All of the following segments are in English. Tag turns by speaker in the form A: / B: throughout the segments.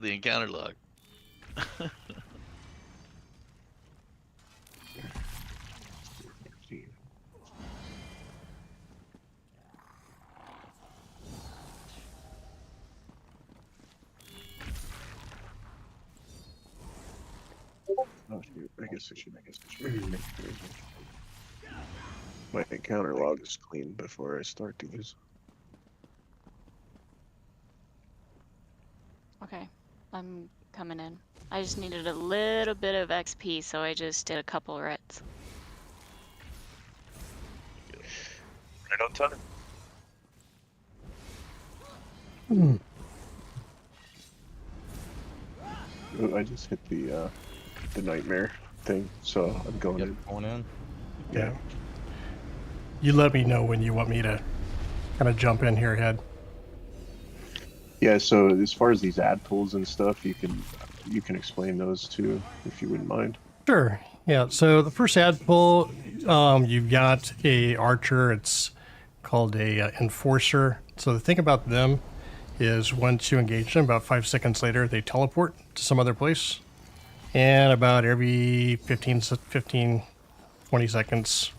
A: The encounter log.
B: Oh, shoot. I guess I should make my encounter log is clean before I start these.
C: Okay, I'm coming in. I just needed a little bit of XP, so I just did a couple writs.
B: Right on time. Oh, I just hit the nightmare thing, so I'm going in.
D: Going in.
E: Yeah. You let me know when you want me to kind of jump in here, Head.
B: Yeah, so as far as these ad pools and stuff, you can explain those too, if you wouldn't mind.
E: Sure. Yeah. So the first ad pull, you've got a archer. It's called a enforcer. So the thing about them is once you engage them, about 5 seconds later, they teleport to some other place. And about every 15, 20 seconds,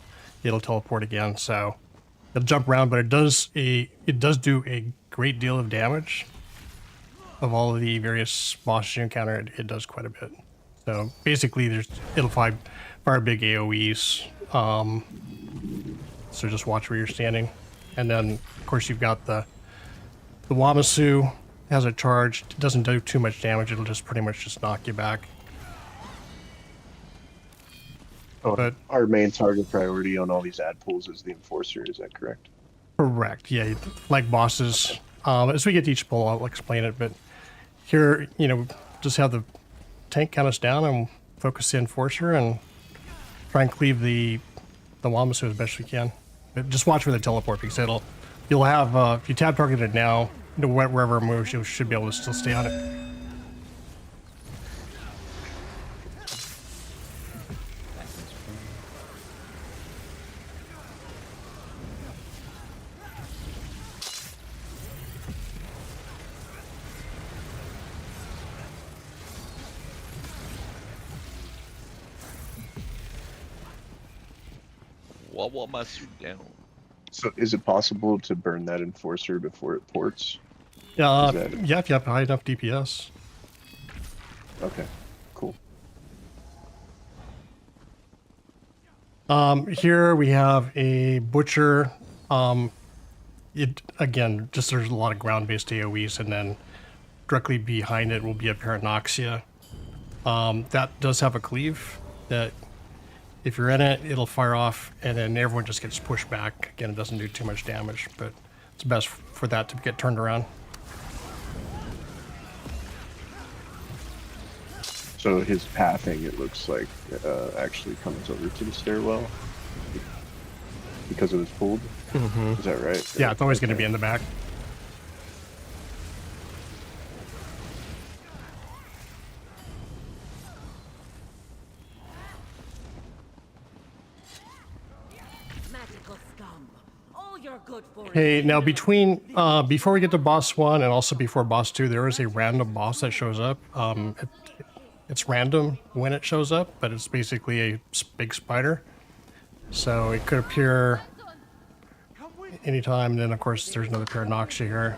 E: it'll teleport again. So it'll jump around, but it does do a great deal of damage. Of all of the various bosses you encounter, it does quite a bit. So basically, it'll fire big AoEs. So just watch where you're standing, and then of course you've got the Wamasu has a charge. It doesn't do too much damage. It'll just pretty much just knock you back.
B: Oh,
E: But
B: our main target priority on all these ad pools is the enforcer. Is that correct?
E: correct, yeah. Like bosses, as we get to each pull, I'll explain it. But here, just have the tank count us down and focus the enforcer and try and cleave the Wamasu as best we can. But just watch for the teleport because you'll have if you tab target it now, wherever it moves, you should be able to still stay on it.
A: Wawa Masu down.
B: So is it possible to burn that enforcer before it ports?
E: Yeah,
B: Is that-
E: yeah, if you have high enough DPS.
B: Okay, cool.
E: Here we have a butcher. It again, just there's a lot of ground-based AOE's, and then directly behind it will be a Paranoxia. That does have a cleave that if you're in it, it'll fire off, and then everyone just gets pushed back. Again, it doesn't do too much damage, but it's best for that to get turned around.
B: So his pathing, it looks like, actually comes over to the stairwell because it was pulled.
E: Mm-hmm.
B: Is that right?
E: Yeah, it's always going to be in the back.
F: Magical scum. All you're good for.
E: Okay, now before we get to boss 1 and also before boss 2, there is a random boss that shows up. It's random when it shows up, but it's basically a big spider. So it could appear anytime, and then of course there's another Paranoxia here.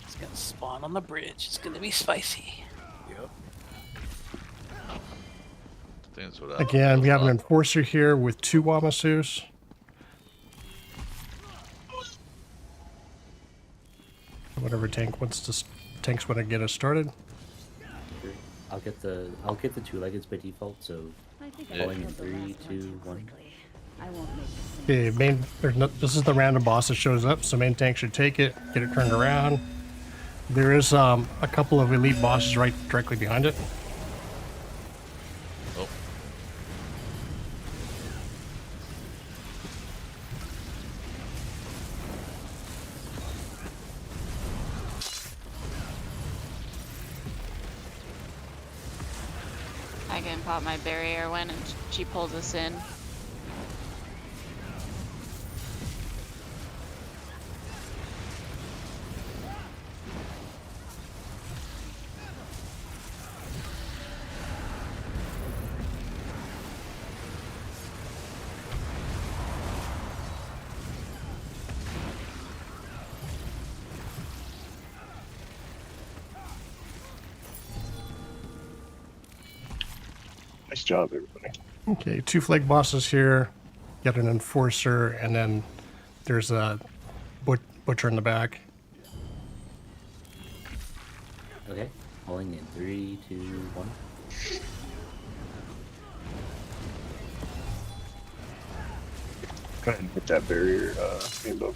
G: It's gonna spawn on the bridge. It's gonna be spicy.
D: Yep.
A: That's what I
E: Again, we have an enforcer here with 2 Wamasus. Whatever tanks want to get us started.
H: I'll get the 2-leggeds by default, so
F: I think
A: Yeah.
H: going in 3, 2, 1.
F: I won't make
E: Okay, this is the random boss that shows up, so main tank should take it, get it turned around. There is a couple of elite bosses directly behind it.
A: Oh.
C: can pop my barrier when she pulls us in.
B: Nice job, everybody.
E: Okay, 2 flag bosses here. Got an enforcer, and then there's a butcher in the back.
H: Okay, falling in 3, 2, 1.
B: Go ahead and hit that barrier, Rainbow.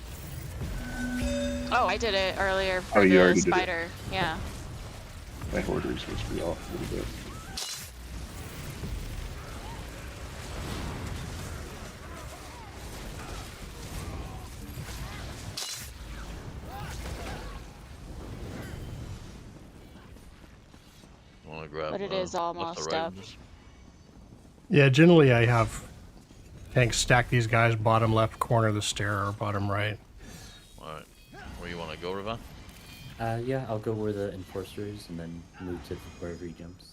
C: Oh, I did it earlier for
B: you
C: the
B: already did it.
C: spider. Yeah.
B: My order supposed to be off a little bit.
A: Want to grab?
C: But it is
A: left or
C: almost
A: right
C: up.
A: of this?
E: Yeah, generally I have tanks stack these guys bottom left corner of the stair or bottom right.
A: All right. Where you want to go, Rivan?
H: Yeah, I'll go where the enforcer is and then move to wherever he jumps.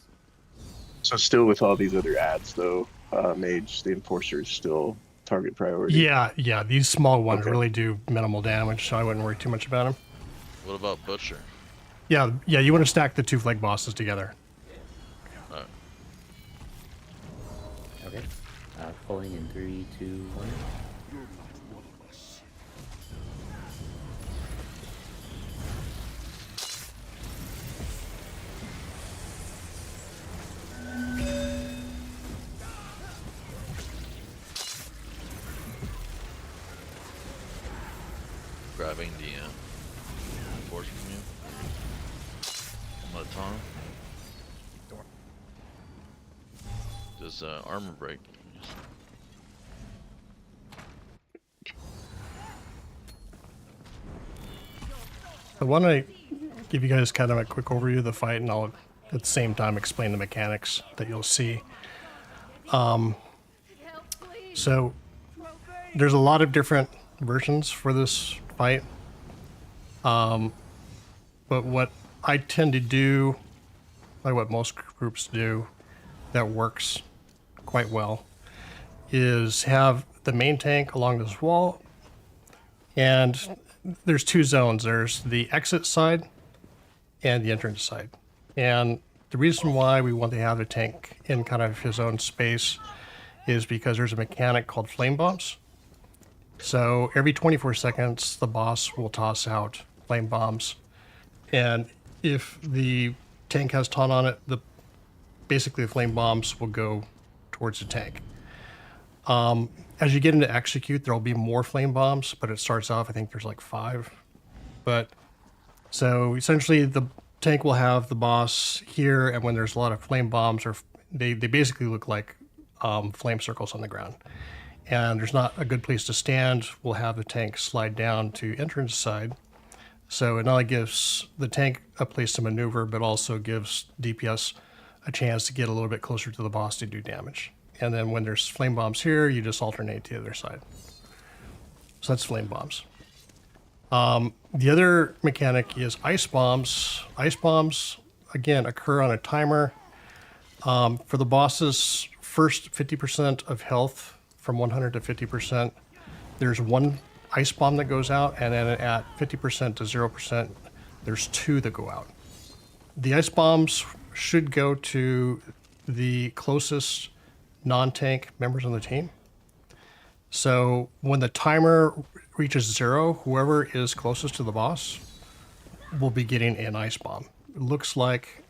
B: So still with all these other ads, though, Mage, the Enforcer is still target priority.
E: Yeah, these small ones
B: Okay.
E: really do minimal damage, so I wouldn't worry too much about them.
A: What about Butcher?
E: Yeah, you want to stack the 2 flag bosses together.
A: All right.
H: Okay. Falling in 3, 2, 1.
A: Grabbing the force from you. One at a time. Does armor break?
E: I want to give you guys kind of a quick overview of the fight, and I'll at the same time explain the mechanics that you'll see. So there's a lot of different versions for this fight. But what I tend to do, like what most groups do, that works quite well, is have the main tank along this wall, and there's 2 zones. There's the exit side and the entrance side. And the reason why we want to have the tank in kind of his own space is because there's a mechanic called flame bombs. So every 24 seconds, the boss will toss out flame bombs. And if the tank has taunt on it, basically the flame bombs will go towards the tank. As you get into execute, there'll be more flame bombs, but it starts off, I think there's like 5. But so essentially the tank will have the boss here, and when there's a lot of flame bombs, or they basically look like flame circles on the ground. And there's not a good place to stand. We'll have the tank slide down to entrance side. So it not only gives the tank a place to maneuver, but also gives DPS a chance to get a little bit closer to the boss to do damage. And then when there's flame bombs here, you just alternate to the other side. So that's flame bombs. The other mechanic is ice bombs. Ice bombs, again, occur on a timer. For the boss's first 50% of health, from 100 to 50%, there's 1 ice bomb that goes out, and then at 50% to 0%, there's 2 that go out. The ice bombs should go to the closest non-tank members on the team. So when the timer reaches 0, whoever is closest to the boss will be getting an ice bomb. It looks like,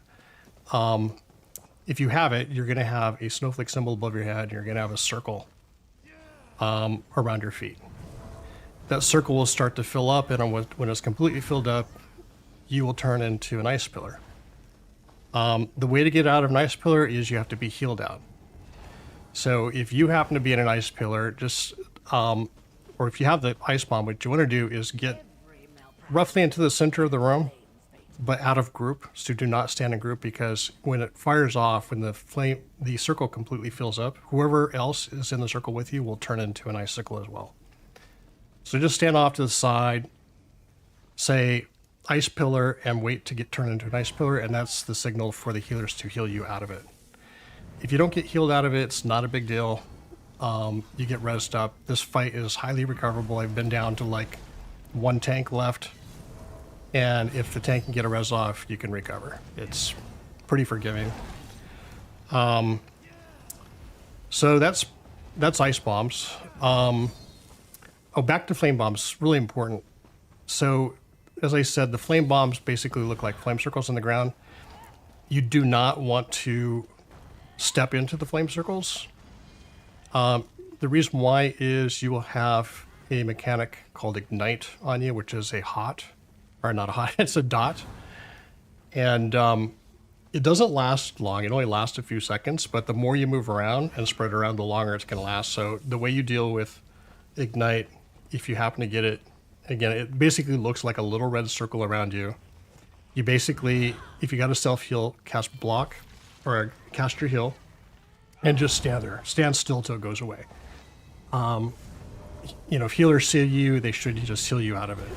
E: if you have it, you're going to have a snowflake symbol above your head, and you're going to have a circle around your feet. That circle will start to fill up, and when it's completely filled up, you will turn into an ice pillar. The way to get out of an ice pillar is you have to be healed out. So if you happen to be in an ice pillar, just or if you have the ice bomb, what you want to do is get roughly into the center of the room but out of group. So do not stand in group, because when it fires off, when the circle completely fills up, whoever else is in the circle with you will turn into an icicle as well. So just stand off to the side, say ice pillar, and wait to get turned into an ice pillar, and that's the signal for the healers to heal you out of it. If you don't get healed out of it, it's not a big deal. You get rezzed up. This fight is highly recoverable. I've been down to like 1 tank left, and if the tank can get a res off, you can recover. It's pretty forgiving. So that's ice bombs. Back to flame bombs, really important. So, as I said, the flame bombs basically look like flame circles on the ground. You do not want to step into the flame circles. The reason why is you will have a mechanic called Ignite on you, which is a hot, or not a hot, it's a dot. And it doesn't last long. It only lasts a few seconds, but the more you move around and spread around, the longer it's going to last. So the way you deal with Ignite, if you happen to get it, again, it basically looks like a little red circle around you. You basically, if you got a self heal, cast block or cast your heal and just stand there. Stand still till it goes away. If healers see you, they should just heal you out of it.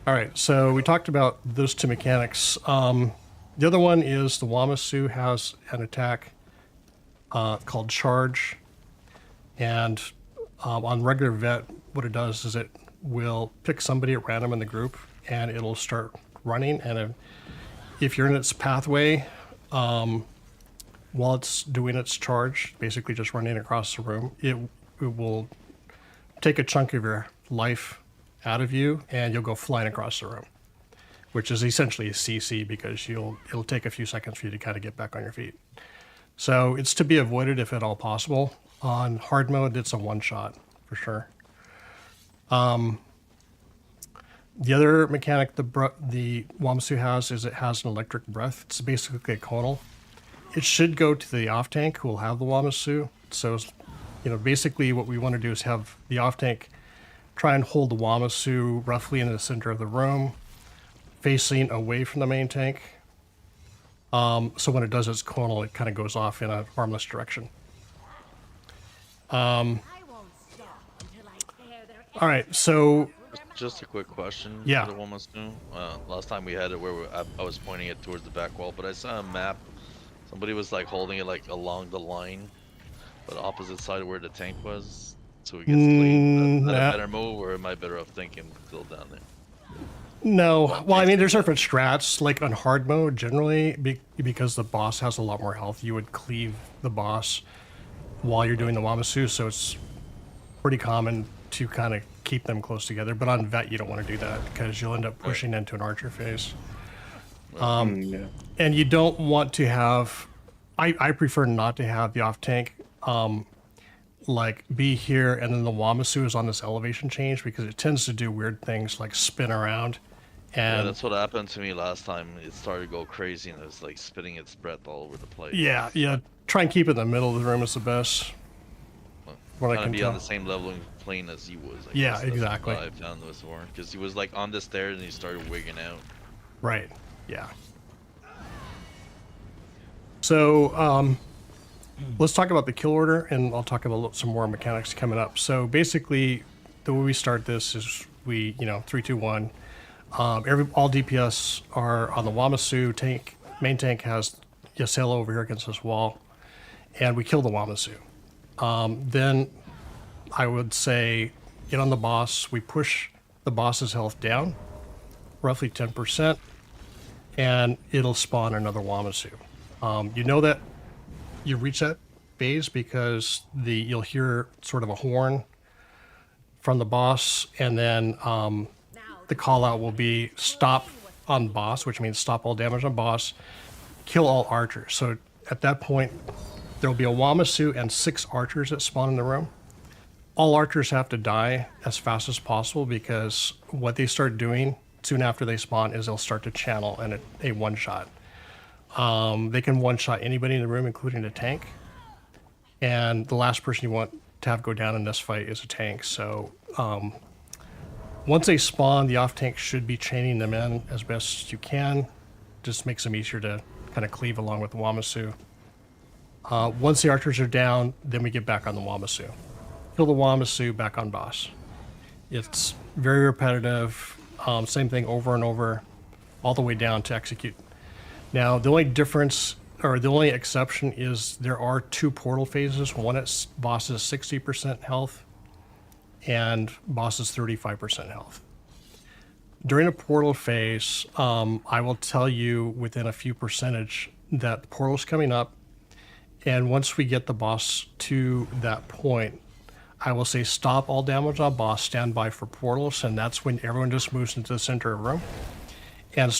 E: All right, so we talked about those two mechanics. The other one is the Wamasu has an attack called Charge. And on regular vet, what it does is it will pick somebody at random in the group, and it'll start running. And if you're in its pathway, while it's doing its charge, basically just running across the room, it will take a chunk of your life out of you, and you'll go flying across the room, which is essentially a CC, because it'll take a few seconds for you to kind of get back on your feet. So it's to be avoided if at all possible. On hard mode, it's a one-shot for sure. The other mechanic the Wamasu has is it has an electric breath. It's basically a conal. It should go to the off tank who will have the Wamasu. So, basically what we want to do is have the off tank try and hold the Wamasu roughly in the center of the room, facing away from the main tank. So when it does its conal, it kind of goes off in a harmless direction.
F: I won't stop until I tear their
E: All right, so
A: Just a quick question.
E: Yeah.
A: For the Wamasu. Last time we had it where I was pointing it towards the back wall, but I saw a map. Somebody was like holding it like along the line, but opposite side of where the tank was, so it gets clean. Is that a better move, or am I better off thinking still down there?
E: no. Well, I mean, there's different strats. Like on hard mode, generally, because the boss has a lot more health, you would cleave the boss while you're doing the Wamasu, so it's pretty common to kind of keep them close together. But on vet, you don't want to do that, because you'll end up pushing into an archer phase.
B: Yeah.
E: And you don't want to have, I prefer not to have the off tank like be here and then the Wamasu is on this elevation change, because it tends to do weird things like spin around.
A: Yeah,
E: And
A: that's what happened to me last time. It started to go crazy and it was like spitting its breath all over the place.
E: yeah, try and keep it in the middle of the room is the best. What I
A: Trying
E: can
A: to be
E: tell.
A: on the same level and plane as he was. I
E: Yeah,
A: guess that's
E: exactly.
A: what I found this for, because he was like on the stairs and he started wigging out.
E: Right. Yeah. So let's talk about the kill order, and I'll talk about some more mechanics coming up. So basically, the way we start this is we, 3, 2, 1. All DPS are on the Wamasu tank. Main tank has Yasela over here against this wall, and we kill the Wamasu. Then I would say get on the boss. We push the boss's health down, roughly 10%, and it'll spawn another Wamasu. You know that you reach that phase because you'll hear sort of a horn from the boss, and then the call out will be stop on boss, which means stop all damage on boss, kill all archers. So at that point, there will be a Wamasu and 6 archers that spawn in the room. All archers have to die as fast as possible, because what they start doing soon after they spawn is they'll start to channel and a one-shot. They can one-shot anybody in the room, including the tank. And the last person you want to have go down in this fight is a tank. So Once they spawn, the off tank should be chaining them in as best as you can. Just makes them easier to kind of cleave along with the Wamasu. Once the archers are down, then we get back on the Wamasu. Kill the Wamasu, back on boss. It's very repetitive. Same thing over and over, all the way down to execute. Now, the only difference, or the only exception, is there are 2 portal phases. One at boss is 60% health, and boss is 35% health. During a portal phase, I will tell you within a few percentage that the portal's coming up, and once we get the boss to that point, I will say stop all damage on boss, stand by for portals, and that's when everyone just moves into the center of the room and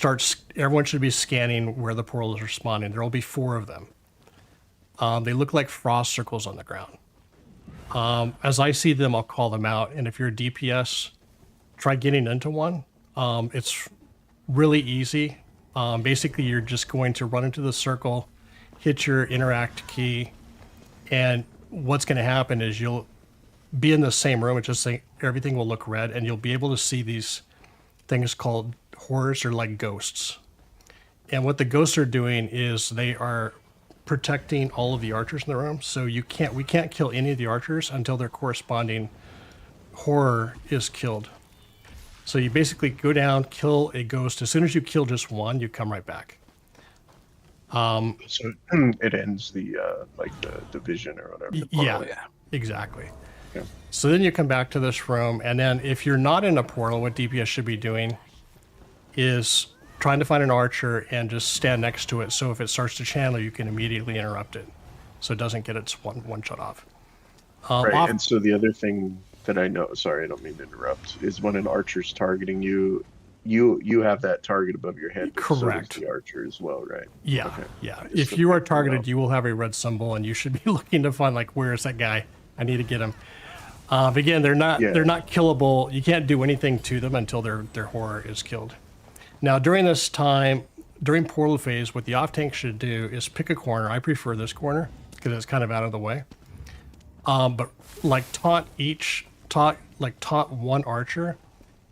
E: everyone should be scanning where the portals are spawning. There will be 4 of them. They look like frost circles on the ground. As I see them, I'll call them out, and if you're a DPS, try getting into one. It's really easy. Basically, you're just going to run into the circle, hit your interact key, and what's going to happen is you'll be in the same room. It's just like everything will look red, and you'll be able to see these things called horrors, or like ghosts. And what the ghosts are doing is they are protecting all of the archers in the room. So we can't kill any of the archers until their corresponding horror is killed. So you basically go down, kill a ghost. As soon as you kill just one, you come right back.
B: So it ends the like the division or whatever. the
E: Yeah,
B: portal.
E: exactly.
B: Okay.
E: So then you come back to this room, and then if you're not in a portal, what DPS should be doing is trying to find an archer and just stand next to it. So if it starts to channel, you can immediately interrupt it, so it doesn't get its one shot off.
B: Right. And so the other thing that I know, sorry, I don't mean to interrupt, is when an archer's targeting you, you have that target above your head. But
E: Correct.
B: So does the archer as well, right?
E: Yeah,
B: Okay.
E: yeah.
B: Just
E: If
B: to
E: you are
B: pick them
E: targeted,
B: up.
E: you will have a red symbol, and you should be looking to find like, where is that guy? I need to get him. But again, they're not killable. You can't do anything to them until their horror is killed. Now, during this time, during portal phase, what the off tank should do is pick a corner. I prefer this corner because it's kind of out of the way. But like taunt one archer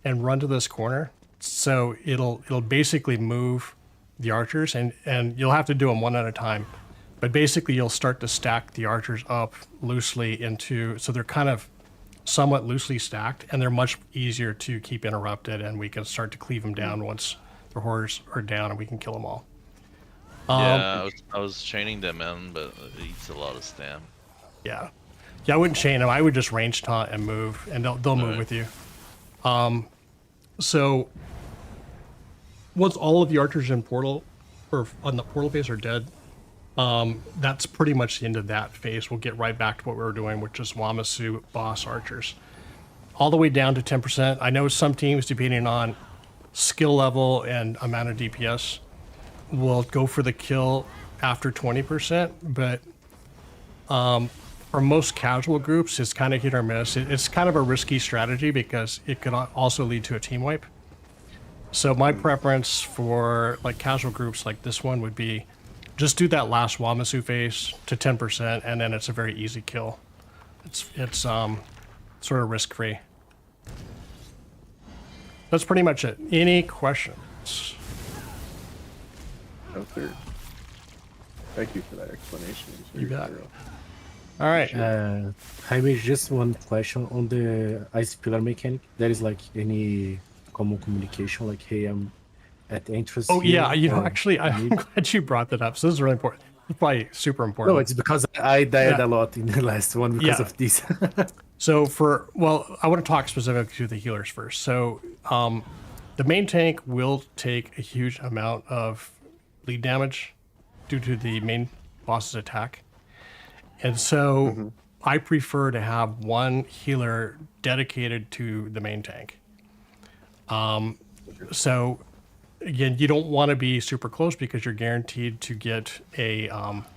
E: and run to this corner. So it'll basically move the archers, and you'll have to do them one at a time. But basically, you'll start to stack the archers up loosely so they're kind of somewhat loosely stacked, and they're much easier to keep interrupted, and we can start to cleave them down once the horrors are down, and we can kill them all.
A: Yeah, I was chaining them in, but it eats a lot of stam.
E: Yeah, I wouldn't chain them. I would just range taunt and move, and they'll move with you. So once all of the archers in portal or on the portal phase are dead, that's pretty much the end of that phase. We'll get right back to what we were doing, which is Wamasu boss archers. All the way down to 10%. I know some teams, depending on skill level and amount of DPS, will go for the kill after 20%, but for most casual groups, it's kind of hit or miss. It's kind of a risky strategy because it could also lead to a team wipe. So my preference for like casual groups like this one would be just do that last Wamasu phase to 10%, and then it's a very easy kill. It's sort of risk-free. That's pretty much it. Any questions?
B: No, sir. Thank you for that explanation. It was very
E: You bet.
B: thorough.
E: All right.
D: Jaime, just one question on the ice pillar mechanic. There is like any common communication, like, hey, I'm at the entrance.
E: Oh
D: here,
E: yeah,
D: or
E: actually,
D: I
E: I'm
D: need-
E: glad you brought that up. So this is really important. It's probably super important.
D: No, it's because I died
E: Yeah.
D: a lot in the last one because
E: Yeah.
D: of this.
E: So I want to talk specifically to the healers first. So the main tank will take a huge amount of bleed damage due to the main boss's attack. And so I prefer to have one healer dedicated to the main tank. So again, you don't want to be super close because you're guaranteed to get a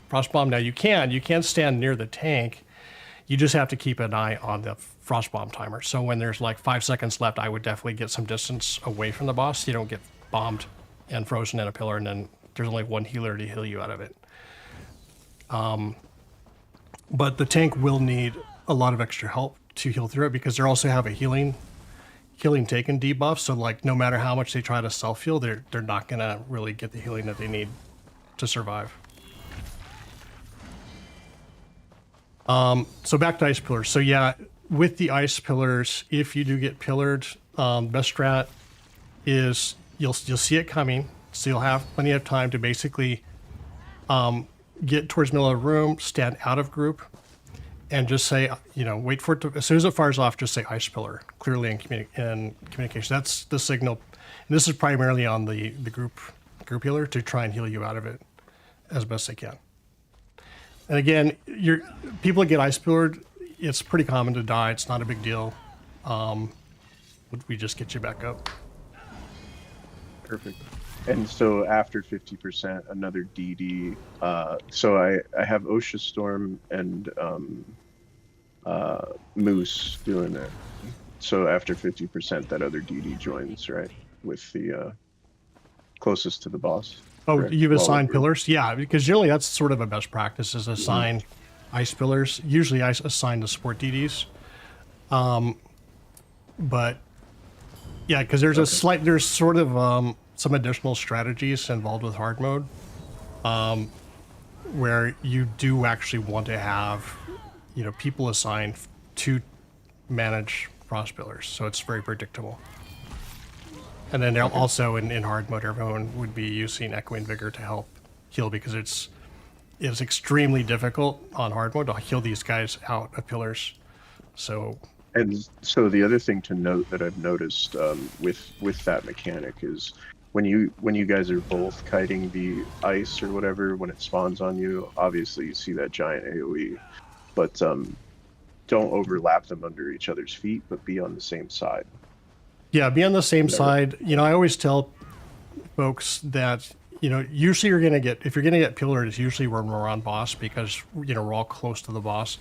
E: frost bomb. Now you can stand near the tank. You just have to keep an eye on the frost bomb timer. So when there's like 5 seconds left, I would definitely get some distance away from the boss. You don't get bombed and frozen in a pillar, and then there's only one healer to heal you out of it. But the tank will need a lot of extra help to heal through it because they also have a healing healing taken debuff, so like no matter how much they try to self heal, they're not gonna really get the healing that they need to survive. So back to ice pillars. So yeah, with the ice pillars, if you do get pillared, best strat is you'll see it coming, so you'll have plenty of time to basically get towards the middle of the room, stand out of group, and just say, wait for it to, as soon as it fires off, just say ice pillar clearly in communication. That's the signal. And this is primarily on the group healer to try and heal you out of it as best they can. And again, people that get ice pillared, it's pretty common to die. It's not a big deal. We just get you back up.
B: Perfect. And so after 50%, another DD. So I have OSHA Storm and Moose doing it. So after 50%, that other DD joins, right? With the closest to the boss.
E: Oh,
B: correct?
E: you've assigned pillars? Yeah, because generally that's sort of a best practice is assign ice pillars. Usually I assign the support DDs. But yeah, because there's there's sort of some additional strategies involved with hard mode, where you do actually want to have, people assigned to manage frost pillars, so it's very predictable. And then also in hard mode, everyone would be using Echoing Vigor to help heal because it's extremely difficult on hard mode to heal these guys out of pillars. So.
B: And so the other thing to note that I've noticed with that mechanic is when you guys are both kiting the ice or whatever, when it spawns on you, obviously you see that giant AoE, but don't overlap them under each other's feet, but be on the same side.
E: Yeah, be on the same side. I always tell folks that, usually if you're gonna get pillared, it's usually when we're on boss because, we're all close to the boss.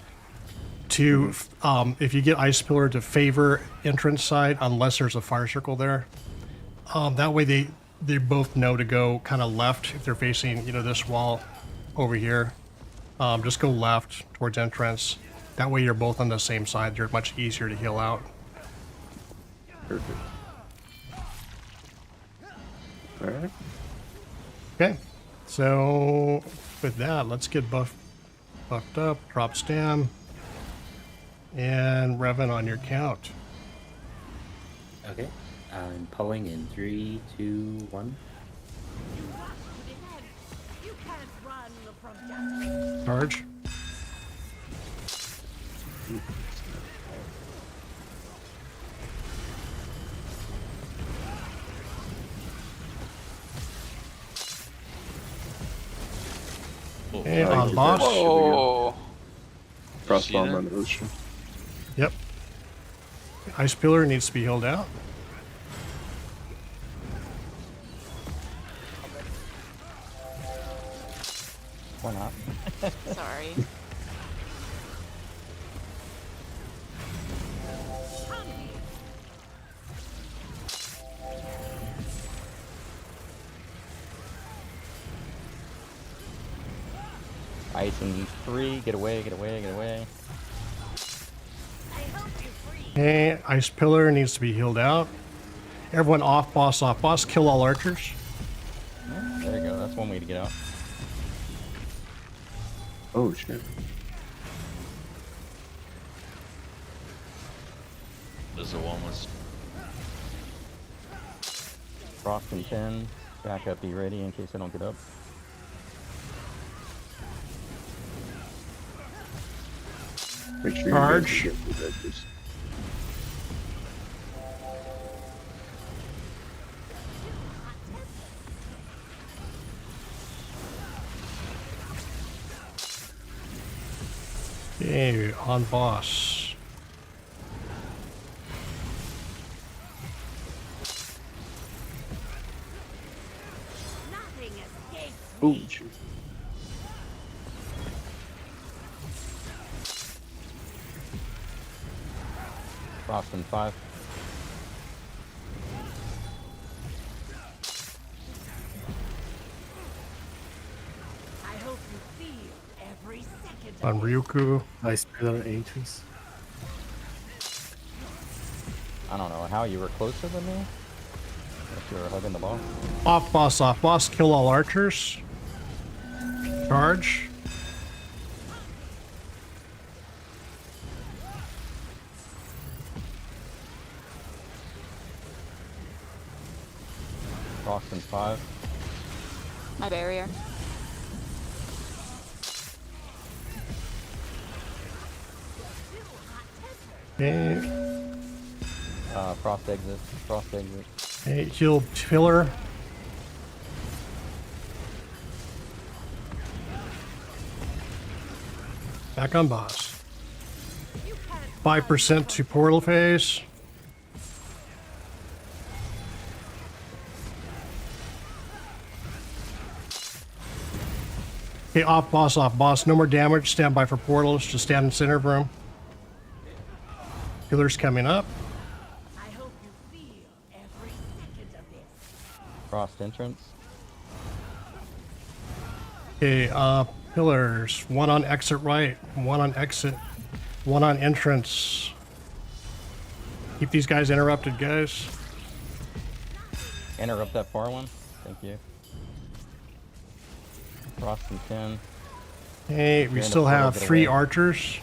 E: If you get ice pillar, to favor entrance side unless there's a fire circle there. That way they both know to go kind of left if they're facing this wall over here. Just go left towards entrance. That way you're both on the same side. They're much easier to heal out.
B: Perfect. All right.
E: Okay, so with that, let's get buffed up. Drop stam. And Revan on your count.
H: Okay. I'm pulling in 3, 2, 1.
F: You can't run from justice.
E: Charge. Okay, on boss.
G: Oh,
B: Frostbomb on the ocean.
E: Yep. Ice pillar needs to be healed out.
I: Why not?
C: Sorry.
I: Icing 3, get away, get away, get away.
E: Okay, ice pillar needs to be healed out. Everyone off boss, kill all archers.
I: There you go, that's one way to get out.
B: Oh shit.
A: There's a one was
I: Frost and 10, back up, be ready in case I don't get up.
B: Make sure
E: Charge.
B: you guys get the edges.
E: Okay, on boss.
F: Nothing escapes
B: Oh
F: me.
B: shoot.
I: Frost and 5.
F: I hope you feel every second of
E: On
F: it.
E: Ryuku.
D: Ice pillar entrance.
I: I don't know how you were closer than me. If you were hugging the ball.
E: Off boss, kill all archers. Charge.
I: Frost in 5.
C: My barrier.
E: Okay.
I: Frost exit. Frost exit.
E: Okay, heal pillar. Back on boss. 5% to portal phase. Okay, off boss. No more damage. Stand by for portals. Just stand in center room. Pillar's coming up.
F: I hope you feel every second of this.
I: Frost entrance.
E: Okay, pillars. One on exit right, one on exit, one on entrance. Keep these guys interrupted, guys.
I: Interrupt that far one. Thank you. Frost in 10.
E: Hey, we
I: You're in
E: still
I: the portal,
E: have
I: get
E: 3
I: away.
E: archers.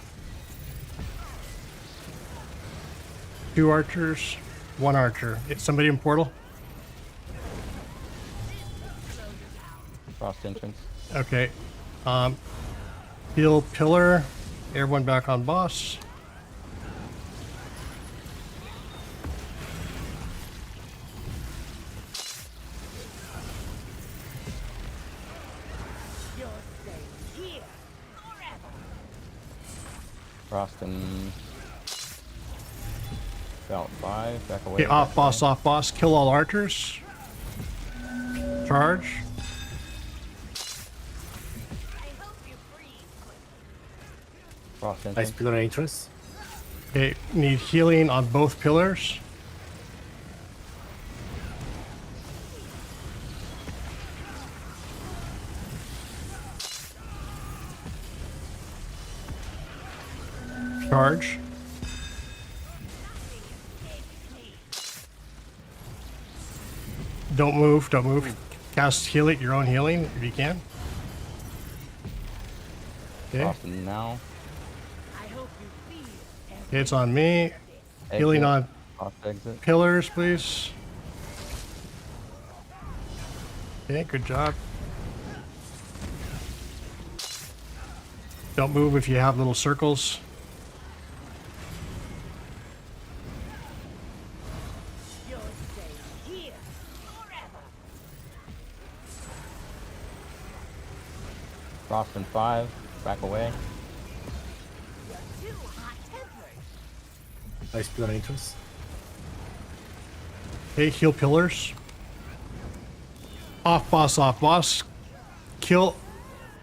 E: 2 archers, 1 archer. It's somebody in portal?
I: Frost entrance.
E: Okay. Heal pillar. Everyone back on boss.
F: You're staying here forever.
I: Frost in about 5. Back away.
E: Okay, off boss. Kill all archers. Charge.
F: I hope you breathe quickly.
I: Frost
D: Ice
I: entrance.
D: pillar entrance.
E: Okay, need healing on both pillars. Charge. Don't move. Cast healing, your own healing if you can. Okay,
I: Frost in now.
F: I hope you feel every
E: okay, it's on me.
I: Exit.
E: Healing on
I: Frost exit.
E: pillars, please. Okay, good job. Don't move if you have little circles.
F: You're staying here forever.
I: Frost in 5. Back away.
F: You're too hot-tempered.
D: Ice pillar entrance.
E: Okay, heal pillars. Off boss. Kill.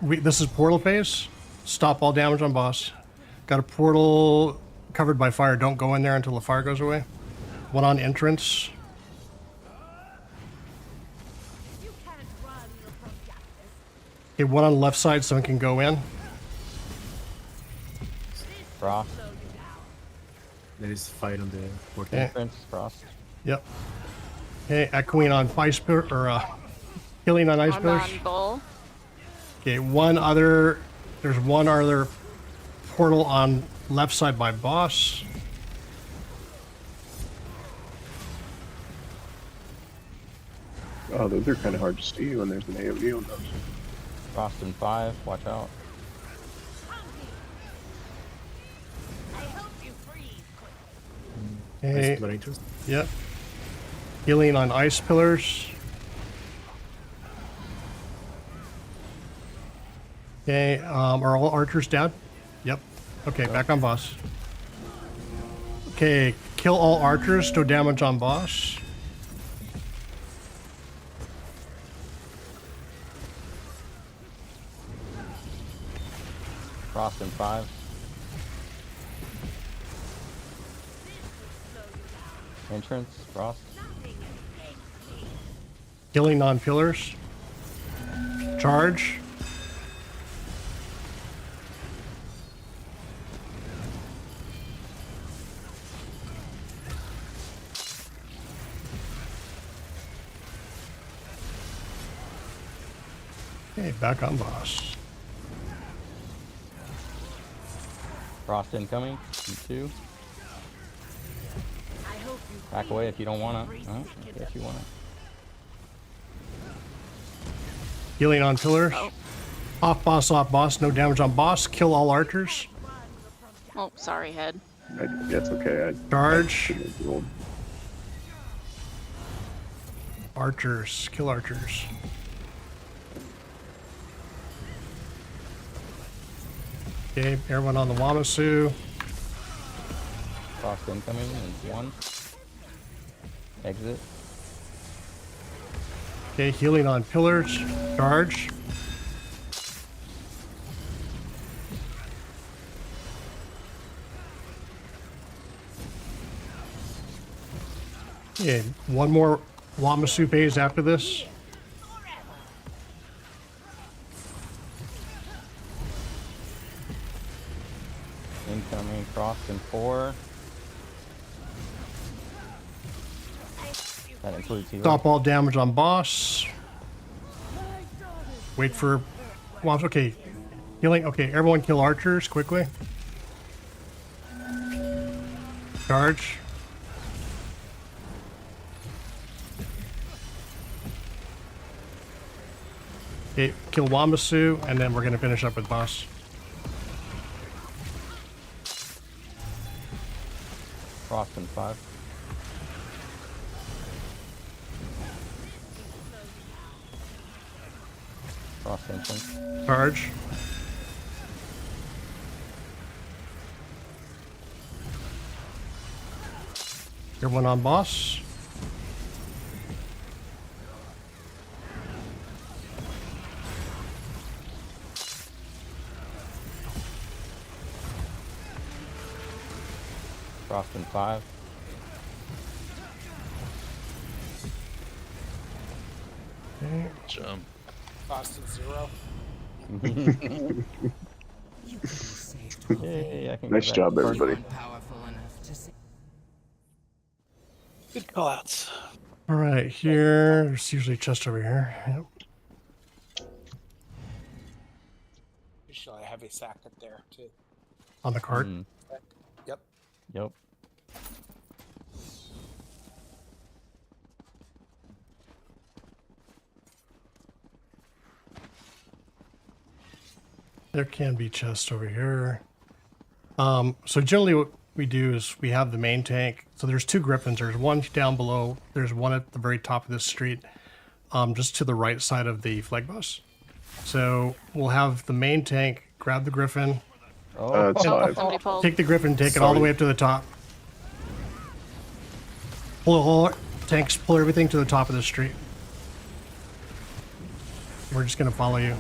E: This is portal phase. Stop all damage on boss. Got a portal covered by fire. Don't go in there until the fire goes away. One on entrance.
F: You can't run from justice.
E: Okay, one on the left side. Someone can go in.
I: Frost.
F: Slow you down.
D: There is fight on the portal.
E: Okay.
I: Entrance. Frost.
E: Yep. Okay, echoing on ice pillar or healing on ice
C: I'm
E: pillars.
C: on bull.
E: Okay, there's one other portal on left side by boss.
B: Oh, those are kind of hard to see when there's an AoE on those.
I: Frost in 5. Watch out.
F: I hope you breathe quickly.
E: Okay,
D: Ice pillar entrance.
E: yep. Healing on ice pillars. Okay, are all archers down? Yep. Okay, back on boss. Okay, kill all archers, no damage on boss.
I: Frost in 5. Entrance. Frost.
E: Healing on pillars. Charge. Okay, back on boss.
I: Frost incoming. You 2.
F: I hope you
I: Back away if you don't want
F: every
I: to. Oh,
F: second
I: I guess
F: of
I: you want to.
E: Healing on pillars.
C: Oh.
E: Off boss, no damage on boss. Kill all archers.
C: Oh, sorry, head.
B: Yeah, it's okay.
E: Charge.
B: shouldn't have rolled.
E: Archers. Kill archers. Okay, everyone on the Wamasu.
I: Frost incoming in 1. Exit.
E: Okay, healing on pillars. Charge. Okay, one more Wamasu phase after this.
I: Incoming Frost in 4. That includes healing.
E: Stop all damage on boss. Wait for Wamasu. Okay, healing. Okay, everyone kill archers quickly. Charge. Okay, kill Wamasu, and then we're gonna finish up with boss.
I: Frost in 5. Frost entrance.
E: Charge. Everyone on boss.
I: Frost in 5.
A: Jump.
G: Boston 0.
F: you can say
I: Yay, I can
B: Nice
I: go
B: job,
I: back.
B: everybody.
F: powerful enough to say.
G: Good callouts.
E: All right, here. There's usually a chest over here. Yep.
G: Usually I have a sack up there too.
E: On the cart.
I: Mm,
G: Yep.
I: yep.
E: There can be chests over here. So generally what we do is we have the main tank. So there's 2 griffins. There's one down below. There's one at the very top of this street, just to the right side of the flag bus. So we'll have the main tank grab the griffin,
I: Oh,
B: It's
C: Oh,
B: 5.
C: somebody pulled.
E: take the griffin, take it all the
B: Sorry.
E: way up to the top. Pull all tanks, pull everything to the top of the street. We're just gonna follow you.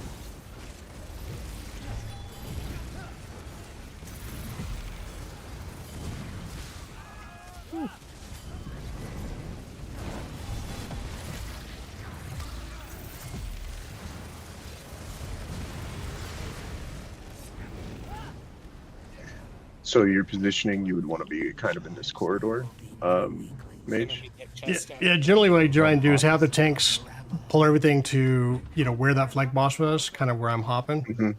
B: So your positioning, you would want to be kind of in this corridor, Mage.
E: Yeah, generally what I try and do is have the tanks pull everything to, where that flag boss was, kind of where I'm hopping.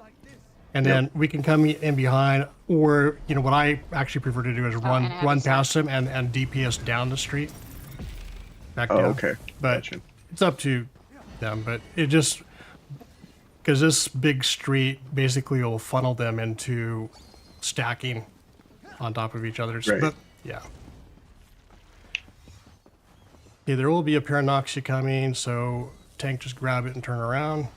E: And then we can come in behind, or, what I actually prefer to do is
C: and I have
E: run
C: a
E: past them and DPS down the street. Back
B: Oh,
E: down.
B: okay.
E: But
B: Gotcha.
E: it's up to them, but it just, because this big street basically will funnel them into stacking on top of each other.
B: Right.
E: But, yeah. Yeah, there will be a Paranoxia coming, so tank just grab it and turn around.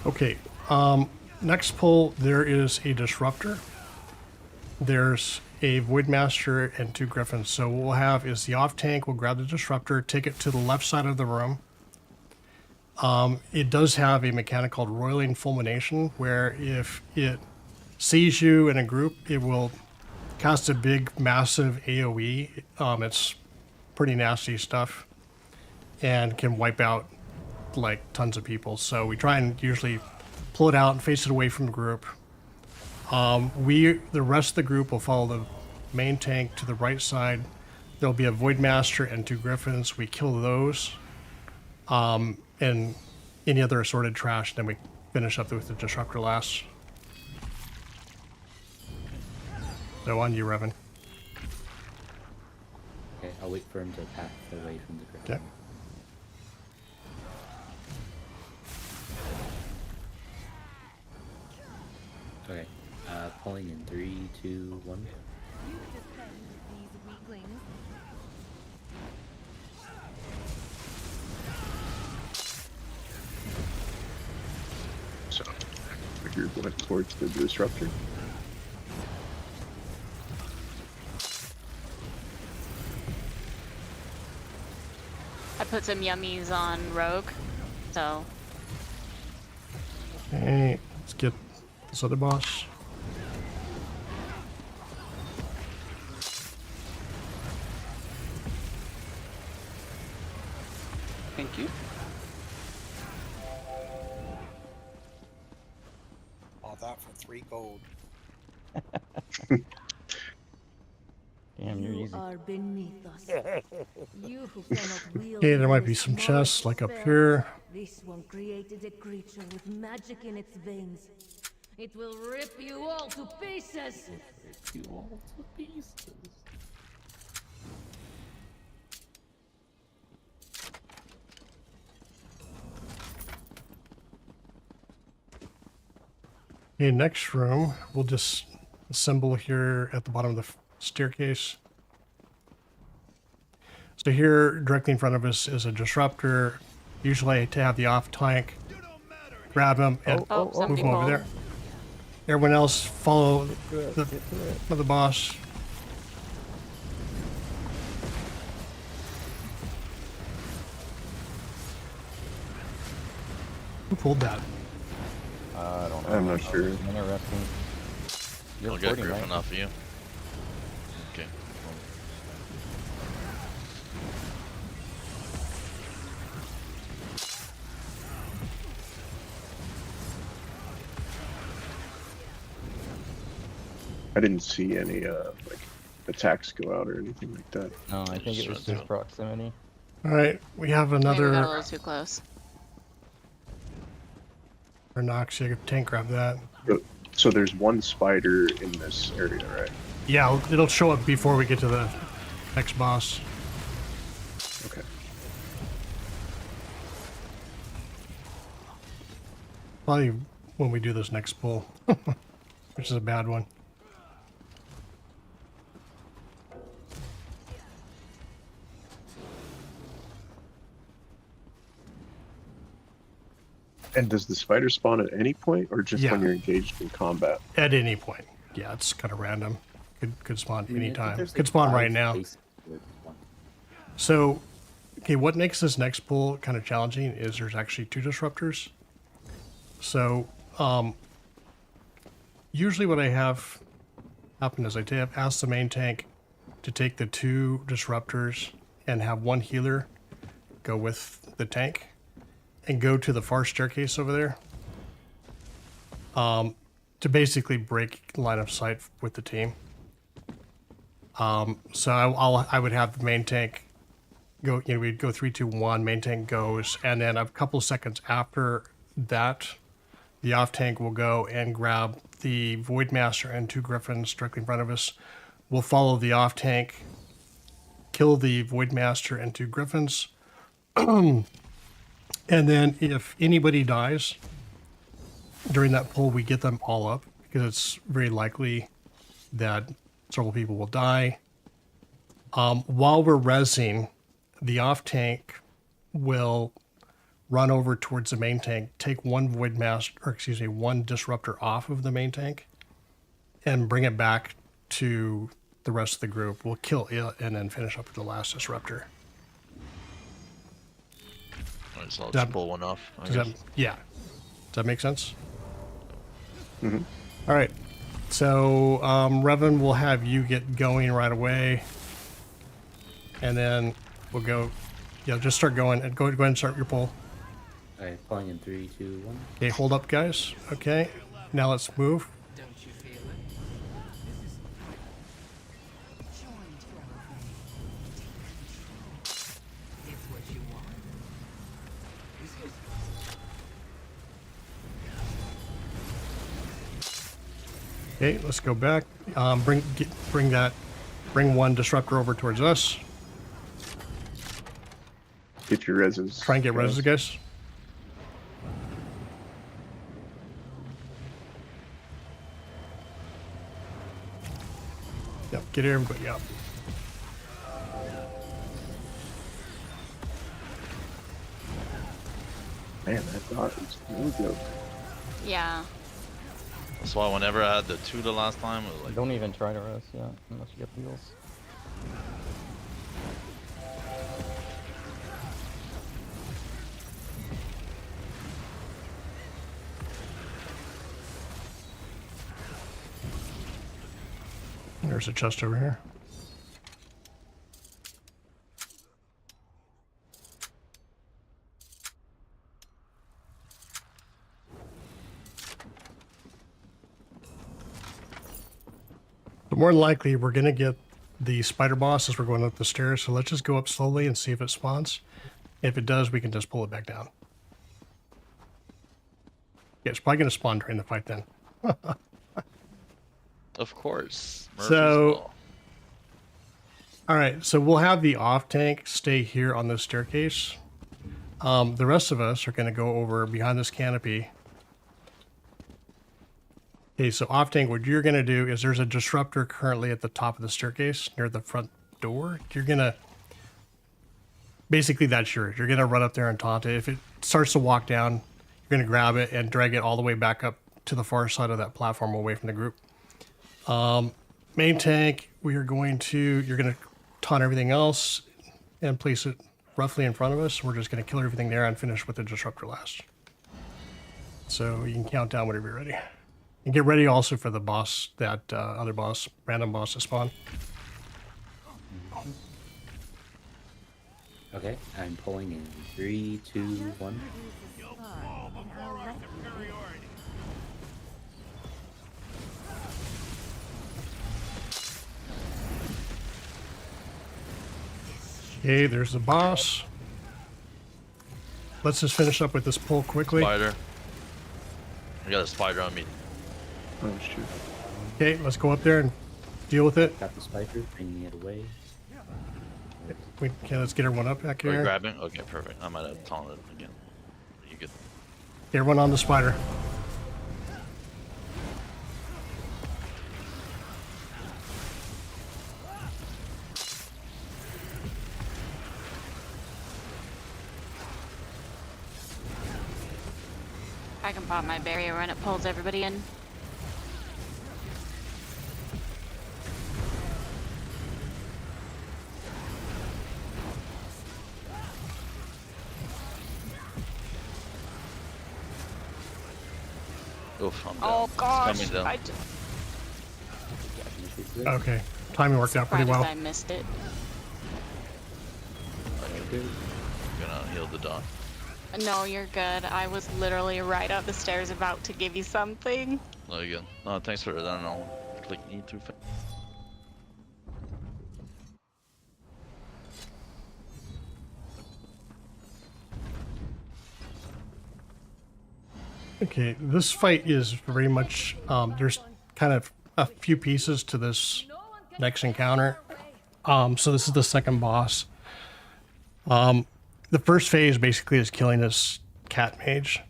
E: Okay, next pull, there is a Disruptor. There's a Voidmaster and 2 Griffins. So what we'll have is the off tank will grab the Disruptor, take it to the left side of the room. It does have a mechanic called Roiling Fulmination, where if it sees you in a group, it will cast a big, massive AoE. It's pretty nasty stuff and can wipe out like tons of people. So we try and usually pull it out and face it away from the group. The rest of the group will follow the main tank to the right side. There'll be a Void Master and 2 Griffins. We kill those. And any other assorted trash, then we finish up with the Disruptor last. So on you, Revan.
H: Okay, I'll wait for him to path away from the Griffin.
E: Okay.
H: Okay, pulling in 3, 2, 1.
F: You defend these weaklings.
B: So the group went towards the disruptor.
C: I put some yummies on Rogue, so
E: Okay, let's get this other boss.
G: Thank you.
J: All that for 3 gold.
I: Damn, you're
F: You
I: easy.
F: are beneath us. You who cannot wield
E: Okay, there might
F: the
E: be some
F: smallest
E: chests like up
F: spell.
E: here.
F: This one created a creature with magic in its veins. It will rip you all to pieces.
H: You all to pieces.
E: Okay, next room, we'll just assemble here at the bottom of the staircase. So here, directly in front of us is a disruptor. Usually to have the off tank, grab him and move
C: somebody
E: him over
C: pulled.
E: there. Everyone else follow the boss. Who pulled that?
I: I don't know.
B: I'm not sure.
I: Interesting. You're
A: I'll get
I: recording,
A: Griffin
I: right?
A: off of you. Okay.
B: I didn't see any like attacks go out or anything like that.
I: No, I think it was just proximity.
E: All right, we have
C: maybe we got a
E: another
C: little too close.
E: Noxia tank. Grab that.
B: So there's one spider in this area, right?
E: Yeah, it'll show up before we get to the next boss.
B: Okay.
E: Probably when we do this next pull, which is a bad one.
B: And does the spider spawn at any point, or just when
E: Yeah.
B: you're engaged in combat?
E: At any point. Yeah, it's kind of random. Could spawn
H: I mean, I think
E: anytime.
H: there's,
E: Could
H: like,
E: spawn
H: 5
E: right now.
H: spaces with one.
E: So, okay, what makes this next pull kind of challenging is there's actually 2 disruptors. So, usually what I have happen is I ask the main tank to take the 2 disruptors and have 1 healer go with the tank and go to the far staircase over there to basically break line of sight with the team. So I would have the main tank go, we'd go 3, 2, 1, main tank goes, and then a couple seconds after that, the off tank will go and grab the Void Master and 2 Griffins directly in front of us. We'll follow the off tank, kill the Void Master and 2 Griffins. And then if anybody dies during that pull, we get them all up because it's very likely that several people will die. While we're rezzing, the off tank will run over towards the main tank, take 1 Void Master, or excuse me, 1 disruptor off of the main tank, and bring it back to the rest of the group. We'll kill it and then finish up with the last disruptor.
A: Alright, so I'll
E: That-
A: just pull one off. I
E: Does that,
A: guess.
E: yeah. Does that make sense?
B: Mhm.
E: All right. So, Revan, will have you get going right away. And then we'll go, yeah, just start going. And go ahead and start your pull.
H: Alright, pulling in 3, 2, 1.
E: Okay, hold up, guys. Okay, now let's move. Okay, let's go back. Bring one disruptor over towards us.
B: Get your reses.
E: Try and get reses, guys. Yep, get everybody up.
B: Man, that dot is no joke.
C: Yeah.
A: That's why whenever I had the 2 the last time, it was like,
I: Don't even try to rest, yeah, unless you get wheels.
E: There's a chest over here. But more than likely, we're going to get the spider boss as we're going up the stairs, so let's just go up slowly and see if it spawns. If it does, we can just pull it back down. Yeah, it's probably going to spawn during the fight then.
A: of course. Murphy's
E: So-
A: Law.
E: All right, so we'll have the off tank stay here on this staircase. The rest of us are going to go over behind this canopy. Okay, so off tank, what you're going to do is there's a disruptor currently at the top of the staircase near the front door. You're going to, basically that's yours. You're going to run up there and taunt it. If it starts to walk down, you're going to grab it and drag it all the way back up to the far side of that platform away from the group. Main tank, you're going to taunt everything else and place it roughly in front of us. We're just going to kill everything there and finish with the disruptor last. So you can count down whenever you're ready. And get ready also for the boss, that other boss, random boss to spawn.
H: Okay, I'm pulling in 3, 2, 1.
E: Okay, there's the boss. Let's just finish up with this pull quickly.
A: Spider. I got a spider on me.
B: Oh shoot.
E: Okay, let's go up there and deal with it.
H: Got the spider, bringing it away.
E: Okay, let's get everyone up back
A: Are you
E: here.
A: grabbing? Okay, perfect. I might have taunted again. You good?
E: Everyone on the spider.
C: I can pop my barrier when it pulls everybody in.
A: Oof, I'm down.
C: Oh
A: It's
C: gosh,
A: coming down.
C: I just
E: Okay, timing worked out pretty well.
C: I missed it.
A: I'm gonna heal the dot.
C: No, you're good. I was literally right up the stairs about to give you something.
A: No, you good. No, thanks for it. I don't know. Click E too fast.
E: Okay, this fight is very much, there's kind of a few pieces to this next encounter. So this is the second boss. The first phase basically is killing this cat mage.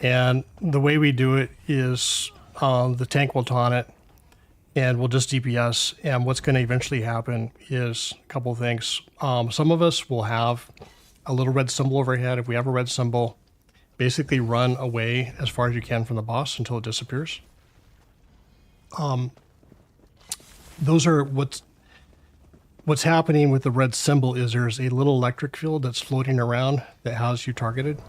E: And the way we do it is the tank will taunt it and we'll just DPS. And what's going to eventually happen is a couple of things. Some of us will have a little red symbol overhead. If we have a red symbol, basically run away as far as you can from the boss until it disappears. Those are what's happening with the red symbol is there's a little electric field that's floating around that has you targeted.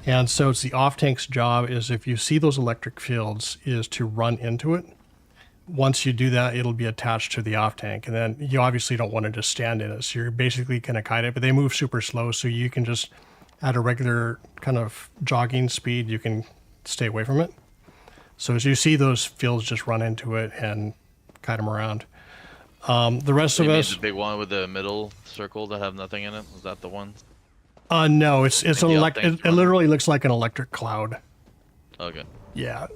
E: And so it's the off tank's job is if you see those electric fields is to run into it. Once you do that, it'll be attached to the off tank. And then you obviously don't want to just stand in it. So you're basically going to kite it, but they move super slow. So you can just at a regular kind of jogging speed, you can stay away from it. So as you see those fields, just run into it and kite them around. The rest
A: So
E: of
A: you mean
E: us,
A: the big one with the middle circle that have nothing in it? Is that the one?
E: no, it's an
A: the
E: it
A: things running?
E: literally looks like an electric cloud.
A: Okay.
E: Yeah.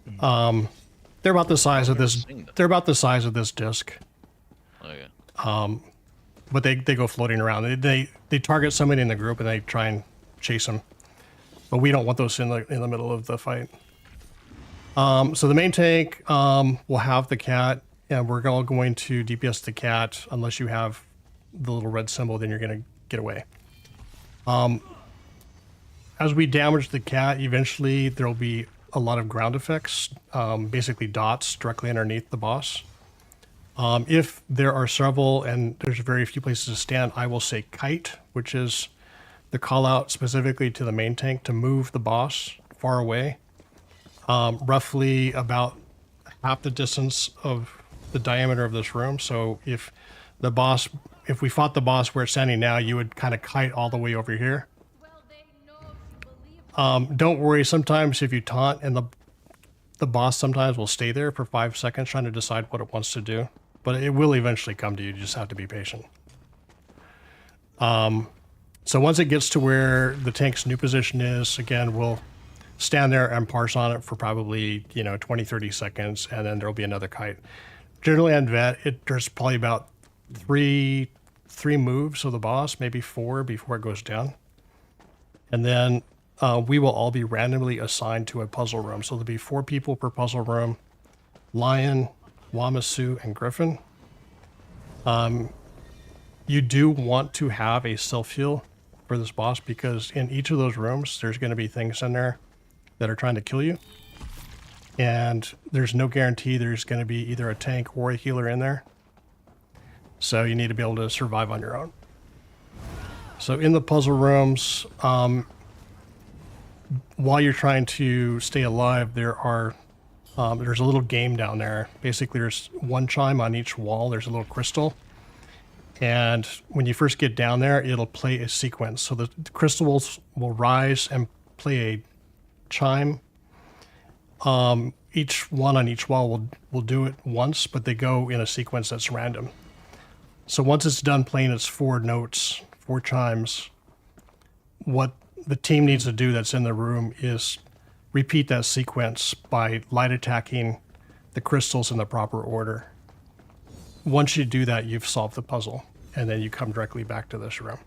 E: They're about the size of this. They're about the size of this disc.
A: Okay.
E: But they go floating around. They target somebody in the group and they try and chase them. But we don't want those in the middle of the fight. So the main tank will have the cat, and we're all going to DPS the cat unless you have the little red symbol. Then you're going to get away. As we damage the cat, eventually there'll be a lot of ground effects, basically dots directly underneath the boss. If there are several and there's very few places to stand, I will say kite, which is the call out specifically to the main tank to move the boss far away, roughly about half the distance of the diameter of this room. So if we fought the boss where it's standing now, you would kind of kite all the way over here. Don't worry, sometimes if you taunt and the boss sometimes will stay there for 5 seconds trying to decide what it wants to do, but it will eventually come to you. You just have to be patient. So once it gets to where the tank's new position is, again, we'll stand there and parse on it for probably, 20, 30 seconds, and then there'll be another kite. Generally on vet, there's probably about three moves of the boss, maybe 4 before it goes down. And then we will all be randomly assigned to a puzzle room. So there'll be 4 people per puzzle room: Lion, Wamasu, and Griffin. You do want to have a self-heal for this boss because in each of those rooms, there's going to be things in there that are trying to kill you. And there's no guarantee there's going to be either a tank or a healer in there. So you need to be able to survive on your own. So in the puzzle rooms, while you're trying to stay alive, there's a little game down there. Basically, there's one chime on each wall. There's a little crystal. And when you first get down there, it'll play a sequence. So the crystals will rise and play a chime. Each one on each wall will do it once, but they go in a sequence that's random. So once it's done playing its 4 notes, 4 chimes, what the team needs to do that's in the room is repeat that sequence by light attacking the crystals in the proper order. Once you do that, you've solved the puzzle, and then you come directly back to this room.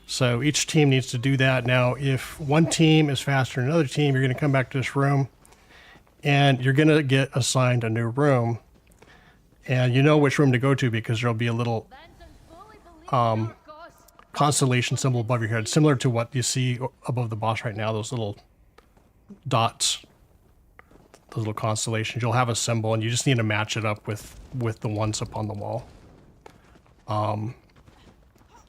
E: So each team needs to do that. Now, if one team is faster than another team, you're going to come back to this room, and you're going to get assigned a new room. And you know which room to go to because there'll be a little constellation symbol above your head, similar to what you see above the boss right now, those little dots, those little constellations. You'll have a symbol, and you just need to match it up with the ones up on the wall.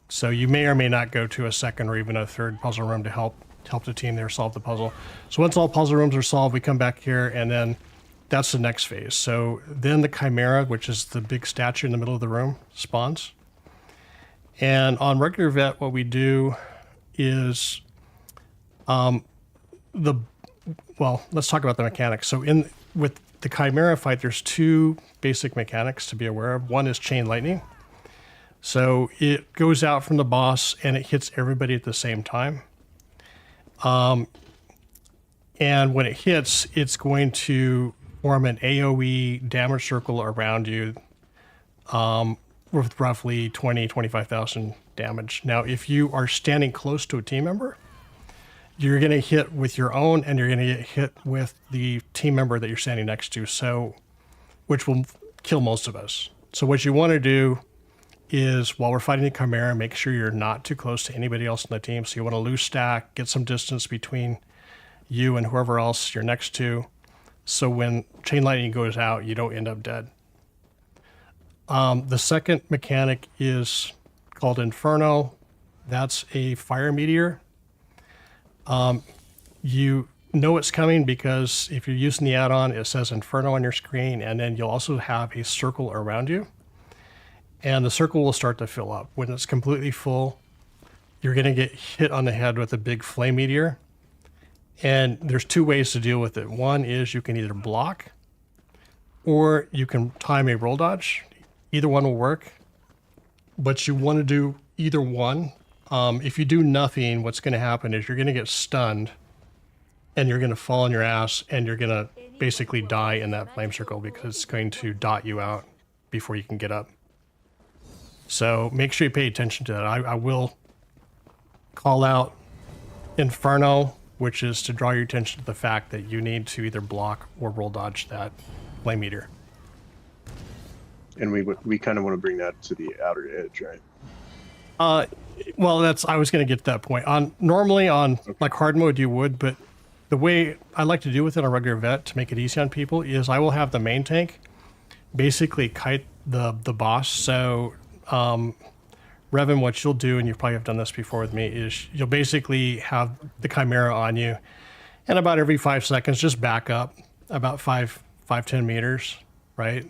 E: So you may or may not go to a second or even a third puzzle room to help the team there solve the puzzle. So once all puzzle rooms are solved, we come back here, and then that's the next phase. So then the Chimera, which is the big statue in the middle of the room, spawns. And on regular vet, what we do is, let's talk about the mechanics. So with the Chimera fight, there's 2 basic mechanics to be aware of. One is chain lightning. So it goes out from the boss and it hits everybody at the same time. And when it hits, it's going to form an AoE damage circle around you with roughly 25,000 damage. Now, if you are standing close to a team member, you're going to hit with your own, and you're going to get hit with the team member that you're standing next to, so which will kill most of us. So what you want to do is, while we're fighting the Chimera, make sure you're not too close to anybody else in the team. So you want to loose stack, get some distance between you and whoever else you're next to, so when chain lightning goes out, you don't end up dead. The second mechanic is called Inferno. That's a fire meteor. You know it's coming because if you're using the add-on, it says Inferno on your screen, and then you'll also have a circle around you. And the circle will start to fill up. When it's completely full, you're going to get hit on the head with a big flame meteor. And there's two ways to deal with it. One is you can either block or you can time a roll dodge. Either one will work, but you want to do either one. If you do nothing, what's going to happen is you're going to get stunned and you're going to fall on your ass and you're going to basically die in that flame circle because it's going to dot you out before you can get up. So make sure you pay attention to that. I will call out Inferno, which is to draw your attention to the fact that you need to either block or roll dodge that flame meter.
B: And we kind of want to bring that to the outer edge, right?
E: Well, I was going to get to that point. Normally on like hard mode you would, but the way I like to do with it on regular vet to make it easy on people is I will have the main tank basically kite the boss. So Revan, what you'll do, and you probably have done this before with me, is you'll basically have the Chimera on you, and about every 5 seconds, just back up about 5-10 meters, right?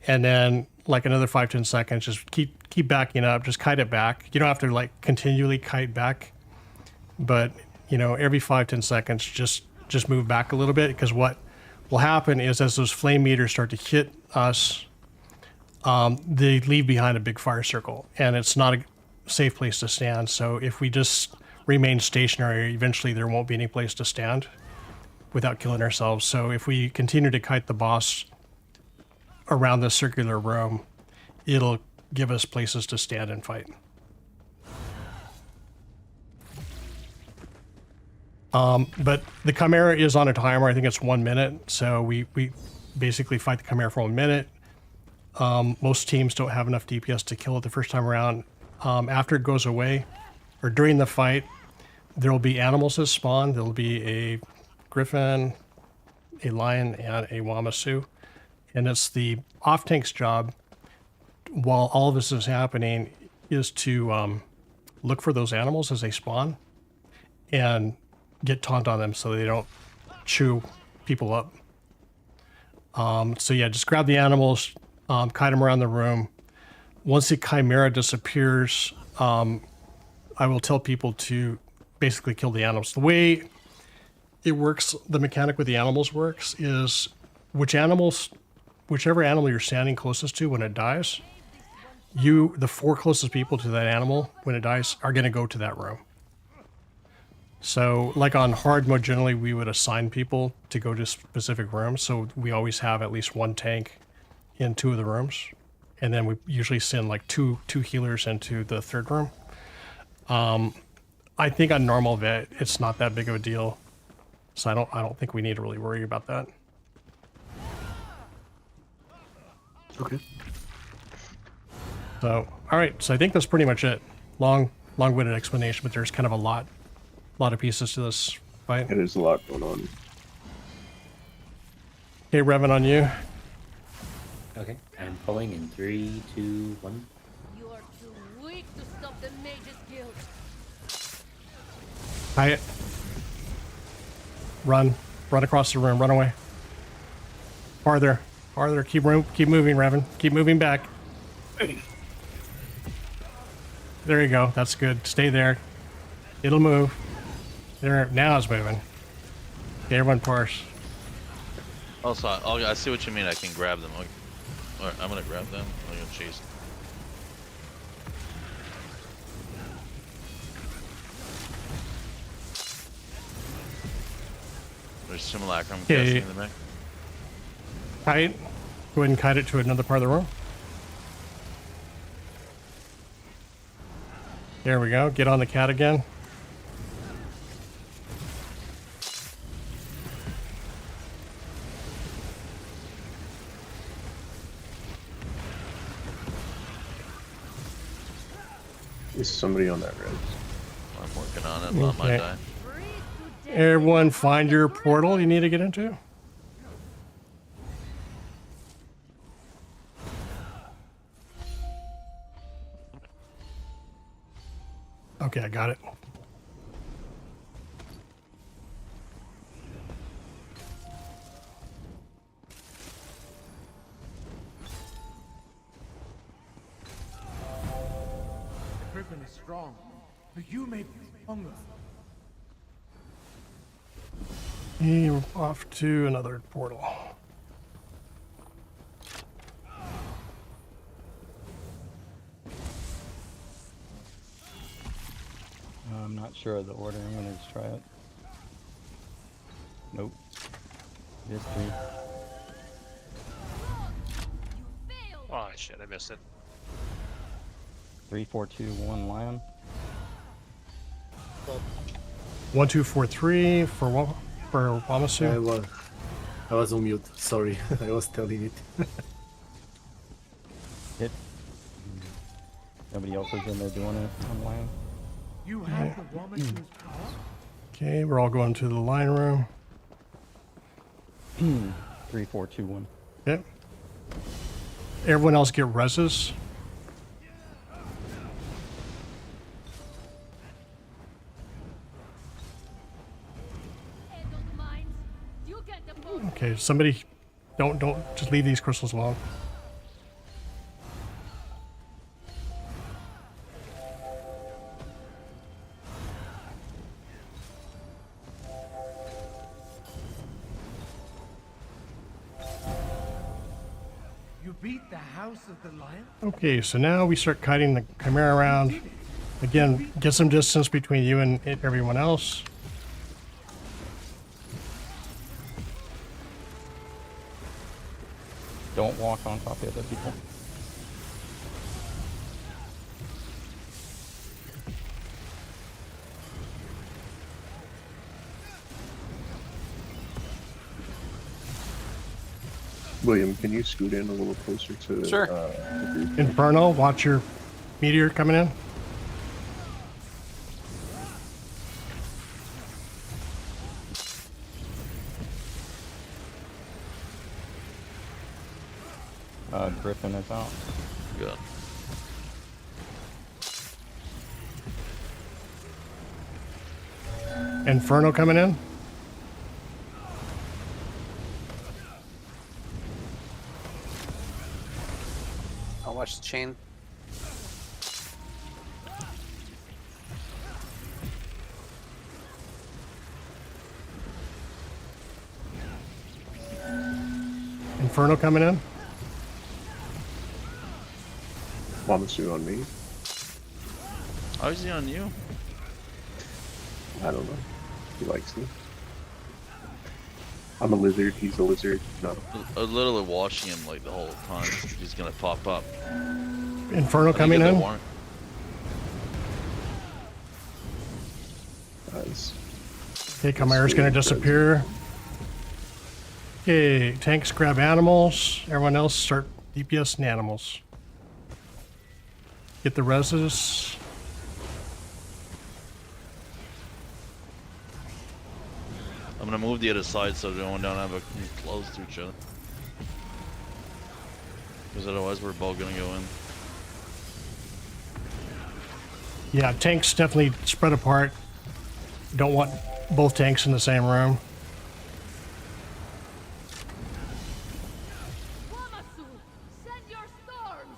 E: And then like another 5-10 seconds, just keep backing up, just kite it back. You don't have to like continually kite back, but you know, every 5-10 seconds, just move back a little bit, because what will happen is as those flame meters start to hit us, they leave behind a big fire circle, and it's not a safe place to stand. So if we just remain stationary, eventually there won't be any place to stand without killing ourselves. So if we continue to kite the boss around the circular room, it'll give us places to stand and fight. But the Chimera is on a timer. I think it's 1 minute. So we basically fight the Chimera for 1 minute. Most teams don't have enough DPS to kill it the first time around. After it goes away, or during the fight, there will be animals that spawn. There will be a griffin, a lion, and a Wamasu. And it's the off-tank's job, while all of this is happening, is to look for those animals as they spawn and get taunt on them so they don't chew people up. So yeah, just grab the animals, kite them around the room. Once the Chimera disappears, I will tell people to basically kill the animals. The way it works, the mechanic with the animals works, is whichever animal you're standing closest to when it dies, the 4 closest people to that animal when it dies are going to go to that room. So like on hard mode, generally we would assign people to go to specific rooms. So we always have at least 1 tank in 2 of the rooms. And then we usually send like two healers into the 3rd room. I think on normal vet, it's not that big of a deal. So I don't think we need to really worry about that.
B: Okay.
E: So, all right. So I think that's pretty much it. Long-winded explanation, but there's kind of a lot of pieces to this fight.
B: Yeah, there's a lot going on.
E: Okay, Revan, on you.
H: Okay, I'm pulling in 3, 2, 1.
F: You are too weak to stop the Mage's Guild.
E: Hyatt. Run across the room. Run away. Farther. Keep moving, Revan. Keep moving back. There you go. That's good. Stay there. It'll move. There. Now it's moving. Okay, everyone parse.
A: Also, I see what you mean. I can grab them. Alright, I'm gonna grab them. I'm gonna chase them. There's simulacrum, I'm guessing, in the back.
E: Kite. Go ahead and kite it to another part of the room. There we go. Get on the cat again.
B: Is somebody on that res?
A: I'm working on it. Not my die.
E: Everyone find your portal you need to get into. Okay, I got it.
K: Equipment is strong. You may be stronger.
E: We're off to another portal.
I: I'm not sure of the order. I'm gonna just try it. Nope. History.
J: Oh shit, I missed it.
I: 3, 4, 2, 1, lion.
E: 1, 2, 4, 3 for
D: I
E: Wamasu.
D: was on mute. Sorry, I was telling it.
I: Hit. Nobody else is in there doing it on lion.
K: You have the Wamasu's power.
E: Okay, we're all going to the line room.
I: 3, 4, 2, 1.
E: Okay. Everyone else get reses. Okay, somebody don't just leave these crystals alone.
K: You beat the House of the Lion?
E: Okay, so now we start kiting the Chimera around. Again, get some distance between you and everyone else.
I: Don't walk on top of other people.
B: William, can you scoot in a little closer to
G: Sure.
B: the group?
E: Inferno, watch your meteor coming in.
I: Griffin is out.
A: Good.
E: Inferno coming in.
G: I'll watch the chain.
E: Inferno coming in.
B: Wamasu on me.
A: How is he on you?
B: I don't know. He likes me. I'm a lizard. He's a lizard. No.
A: I was literally watching him like the whole time. He's gonna pop up.
E: Inferno coming in. Okay, Chimera's gonna disappear. Okay, tanks grab animals. Everyone else start DPS and animals. Get the reses.
A: I'm gonna move the other side so they don't have a close to each other. Because otherwise we're both gonna go in.
E: Yeah, tanks definitely spread apart. Don't want both tanks in the same room.
F: Wamasu, send your storms.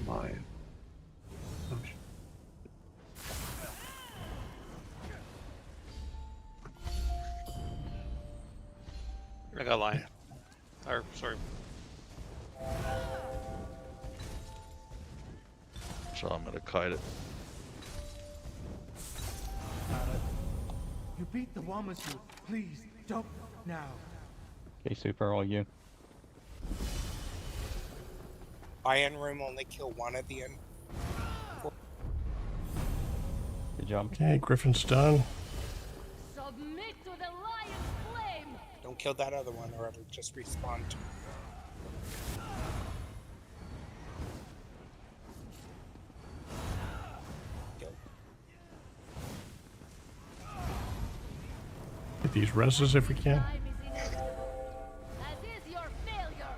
B: Lion.
J: I got lion. Or sorry.
A: So I'm gonna kite it.
K: You beat the Wamasu. Please, don't now.
I: Okay, super, all you.
J: Iron room only kill one at the end.
I: Good job.
E: Okay, Griffin's done.
F: Submit to the lion's flame.
J: Don't kill that other one or it'll just respawn.
E: Get these reses if we can.
F: Time is inevitable, as is your failure.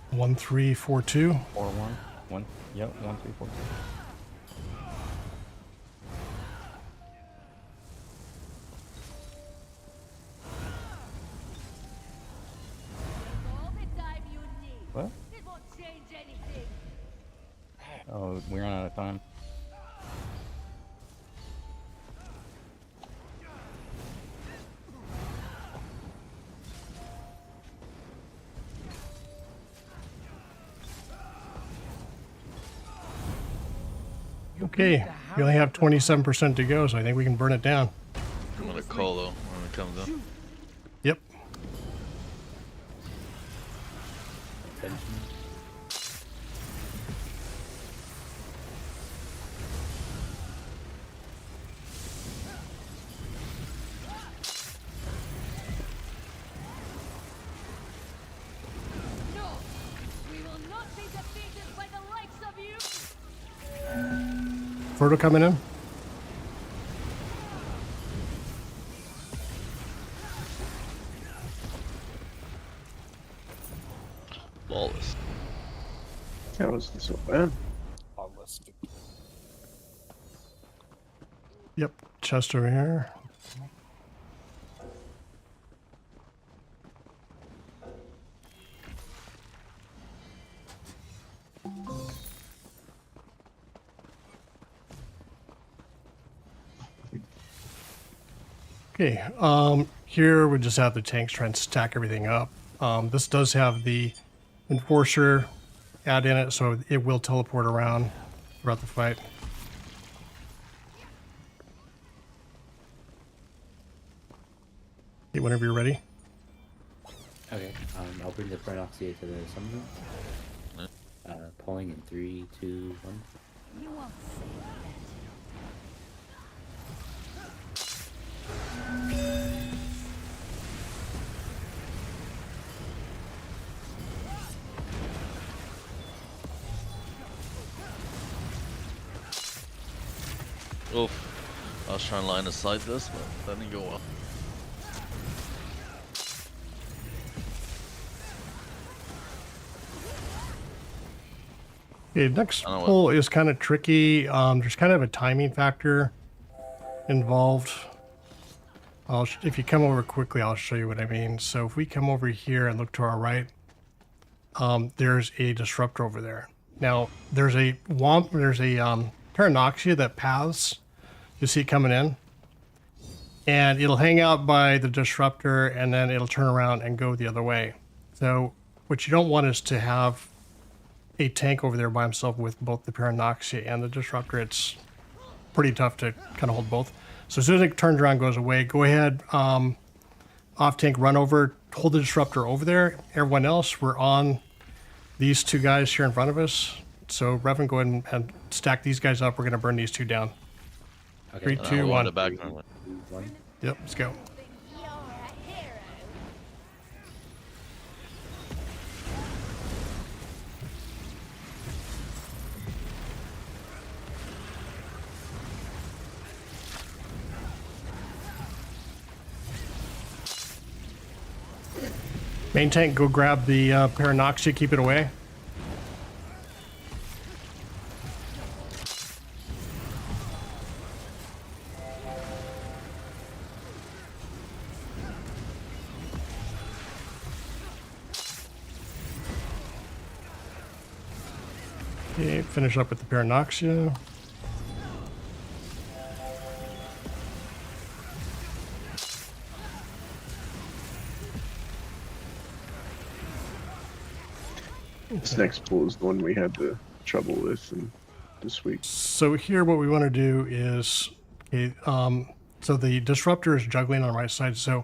E: One, 3, 4, 2.
I: 4, 1. 1. Yep, 1, 3, 4, 2.
F: All the time you need.
I: What?
F: It won't change anything.
I: Oh, we're out of time.
E: Okay, we only have 27% to go, so I think we can burn it down.
A: I'm gonna call though when it comes in.
E: Yep.
H: Attention.
F: No! We will not be defeated by the likes of you!
E: Fertile coming in.
A: Flawless.
B: That wasn't so bad.
J: Flawless victory.
E: Yep, chest over here. Okay, here we just have the tanks trying to stack everything up. This does have the enforcer add in it, so it will teleport around throughout the fight. Okay, whenever you're ready.
H: Okay, I'll bring the Prenoxia to the summon room. Pulling in 3, 2, 1.
F: You won't say that.
A: Oof. I was trying to line aside this, but that didn't go well.
E: Okay, next
A: I don't know
E: pull is kind of tricky. There's kind of a timing factor involved. If you come over quickly, I'll show you what I mean. So if we come over here and look to our right, there's a disruptor over there. Now there's a Paranoxia that paths. You see it coming in, and it'll hang out by the disruptor, and then it'll turn around and go the other way. So what you don't want is to have a tank over there by himself with both the Paranoxia and the disruptor. It's pretty tough to kind of hold both. So as soon as it turns around, goes away, go ahead, off tank, run over, hold the disruptor over there. Everyone else, we're on these two guys here in front of us. So Revan, go ahead and stack these guys up. We're going to burn these two down.
H: Okay.
E: 3, 2, 1.
A: The back
H: 3, 2, 1.
E: Yep, let's go.
F: You're a hero.
E: Main tank, go grab the Paranoxia, keep it away. Okay, finish up with the Paranoxia.
B: This next pull is the one we had the trouble with this week.
E: So here what we want to do is, okay, so the disruptor is juggling on the right side. So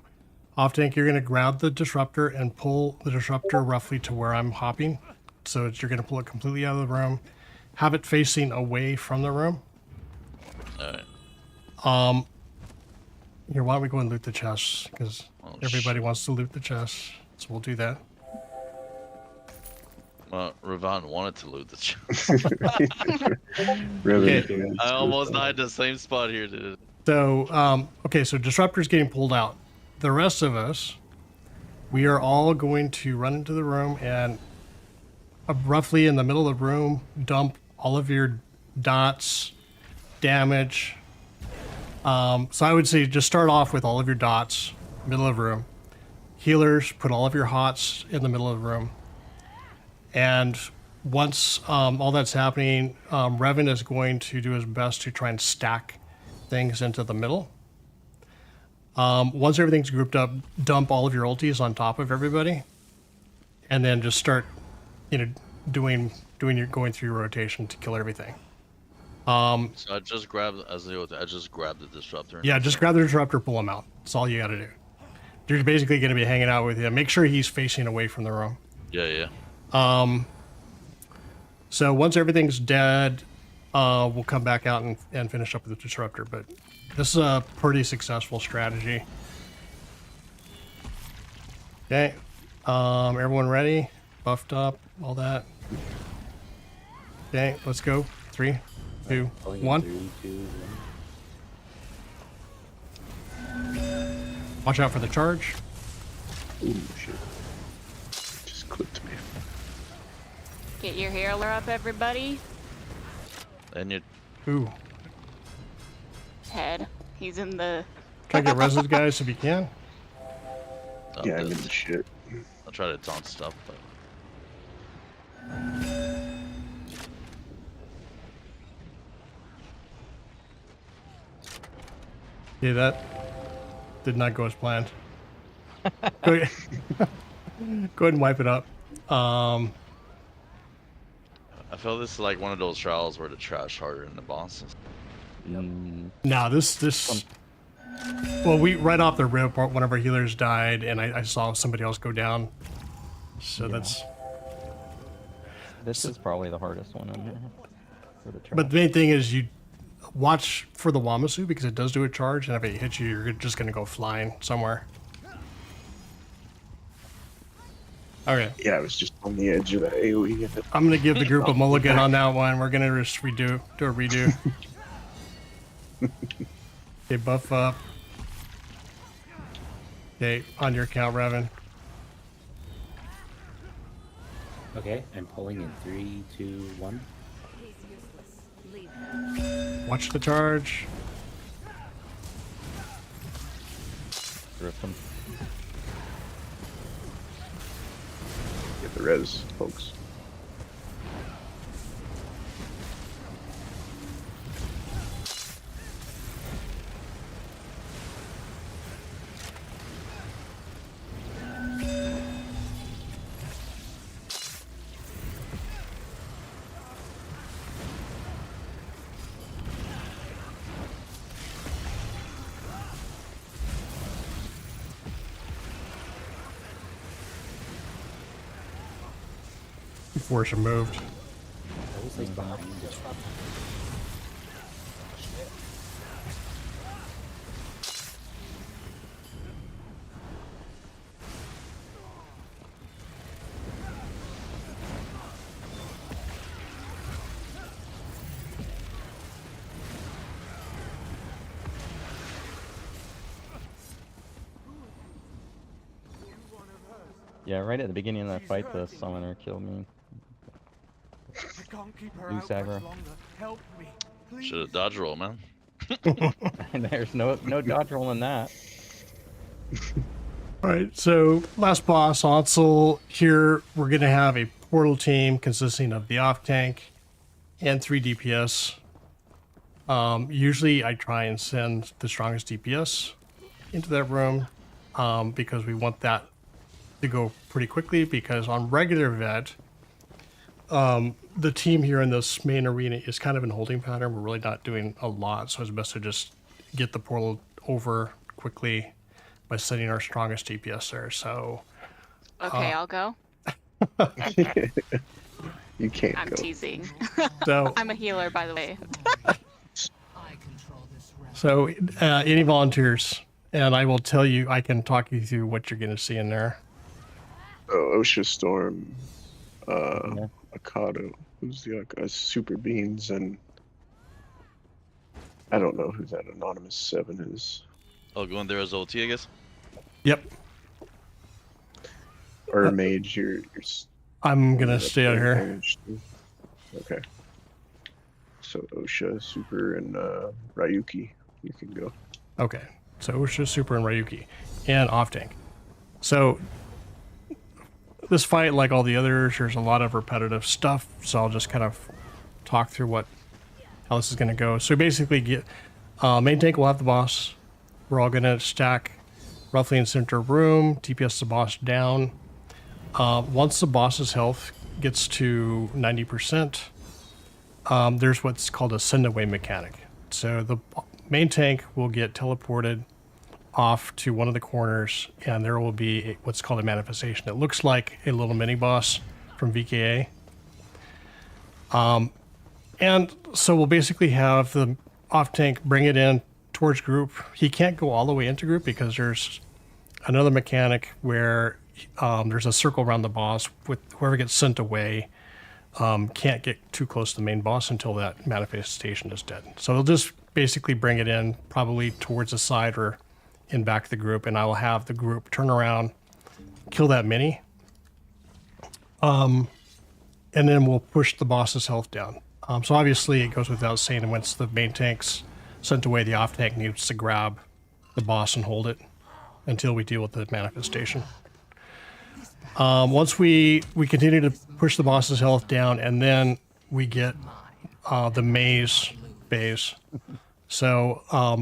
E: off tank, you're going to grab the disruptor and pull the disruptor roughly to where I'm hopping. So you're going to pull it completely out of the room, have it facing away from the room.
A: Alright.
E: Here, why don't we go and loot the chests? Because everybody wants to loot the chests. So we'll do that.
A: Well, Revan wanted to loot the
B: Really?
E: Okay.
A: I almost died the same spot here, dude.
E: So, okay, so disruptor's getting pulled out. The rest of us, we are all going to run into the room and roughly in the middle of the room, dump all of your dots, damage. So I would say just start off with all of your dots, middle of the room. Healers, put all of your hots in the middle of the room. And once all that's happening, Revan is going to do his best to try and stack things into the middle. Once everything's grouped up, dump all of your ultis on top of everybody, and then just start, going through your rotation to kill everything.
A: So I just grabbed the disruptor.
E: Yeah, just grab the disruptor, pull him out. That's all you got to do. You're basically going to be hanging out with him. Make sure he's facing away from the room.
A: Yeah.
E: So once everything's dead, we'll come back out and finish up with the disruptor. But this is a pretty successful strategy. Okay. Everyone ready? Buffed up, all that. Okay, let's go. 3, 2, 1.
H: 3, 2, 1.
E: Watch out for the charge.
B: Ooh, shit. Just clipped me.
C: Get your healer up, everybody.
A: And you.
E: Ooh.
C: Head. He's in the.
E: Try to get reses, guys, if you can.
B: Yeah, I'm in the shit.
A: I'll try to taunt stuff, but.
E: Yeah, that did not go as planned. Go ahead and wipe it up.
A: I feel this is like one of those trials where the trash harder than the bosses.
E: Nah, this. Well, we right off the rip, one of our healers died, and I saw somebody else go down. So that's.
I: This is probably the hardest one in here. For the
E: But the main thing is you watch for the Wamasu because it does do a charge, and if it hits you, you're just gonna go flying somewhere. Okay.
B: Yeah, I was just on the edge of the AoE.
E: I'm gonna give the group a mulligan on that one. We're gonna just do a redo. Okay, buff up. Okay, on your count, Revan.
H: Okay, I'm pulling in 3, 2, 1.
E: Watch the charge.
I: Griffin.
B: Get the res, folks.
E: Force removed.
H: I was like behind the truck.
I: Yeah, right at the beginning of that fight, the summoner killed me.
K: I can't keep her
I: Loose
K: out much
I: aggro.
K: longer. Help me, please.
A: Should have dodge roll, man.
I: There's no dodge roll in that.
E: All right, so last boss, Ansel. Here we're gonna have a portal team consisting of the off tank and 3 DPS. Usually I try and send the strongest DPS into that room because we want that to go pretty quickly, because on regular vet, the team here in this main arena is kind of in holding pattern. We're really not doing a lot, so it's best to just get the portal over quickly by sending our strongest DPS there. So
C: Okay, I'll go.
B: You can't
C: I'm
B: go.
C: teasing.
E: So
C: I'm a healer, by the way.
E: So, any volunteers, and I will tell you, I can talk you through what you're going to see in there.
B: Oh, OSHA Storm, Akado, who's the Super Beans, and I don't know who that Anonymous 7 is.
A: Oh, going there as OT, I guess?
E: Yep.
B: Or Mage, you're
E: I'm going to stay out here.
B: Okay. So OSHA, Super, and Ryuki, you can go.
E: Okay. So, Usha, Super, and Ryuki. And off tank. So, this fight, like all the others, there's a lot of repetitive stuff. So I'll just kind of talk through how this is going to go. So basically, main tank will have the boss. We're all going to stack roughly in center room, TPS the boss down. Once the boss's health gets to 90%, there's what's called a send away mechanic. So the main tank will get teleported off to one of the corners, and there will be what's called a manifestation. It looks like a little mini boss from VKA. And so we'll basically have the off tank bring it in towards group. He can't go all the way into group because there's another mechanic where there's a circle around the boss. With whoever gets sent away can't get too close to the main boss until that manifestation is dead. So they'll just basically bring it in probably towards the side or in back of the group, and I will have the group turn around, kill that mini, and then we'll push the boss's health down. So obviously it goes without saying, and once the main tank's sent away, the off tank needs to grab the boss and hold it until we deal with the manifestation. Once we continue to push the boss's health down, and then we get the maze phase. So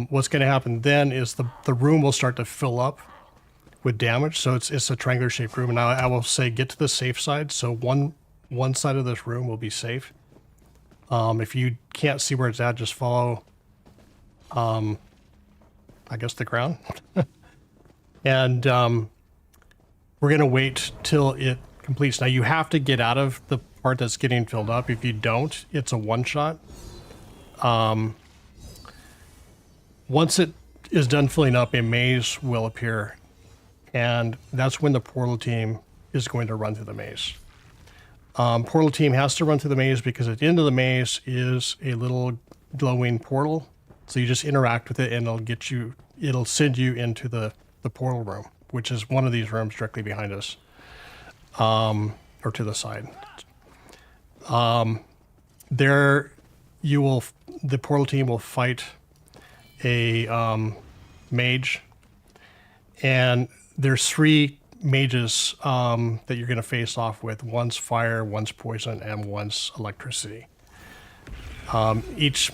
E: what's going to happen then is the room will start to fill up with damage. So it's a triangular shaped room, and I will say get to the safe side. So one side of this room will be safe. If you can't see where it's at, just follow, I guess, the ground. And we're going to wait till it completes. Now, you have to get out of the part that's getting filled up. If you don't, it's a one-shot. Once it is done filling up, a maze will appear. And that's when the portal team is going to run through the maze. Portal team has to run through the maze because at the end of the maze is a little glowing portal. So you just interact with it and it'll send you into the portal room, which is one of these rooms directly behind us, or to the side. The portal team will fight a mage, and there's 3 mages that you're going to face off with. One's fire, one's poison, and one's electricity. Each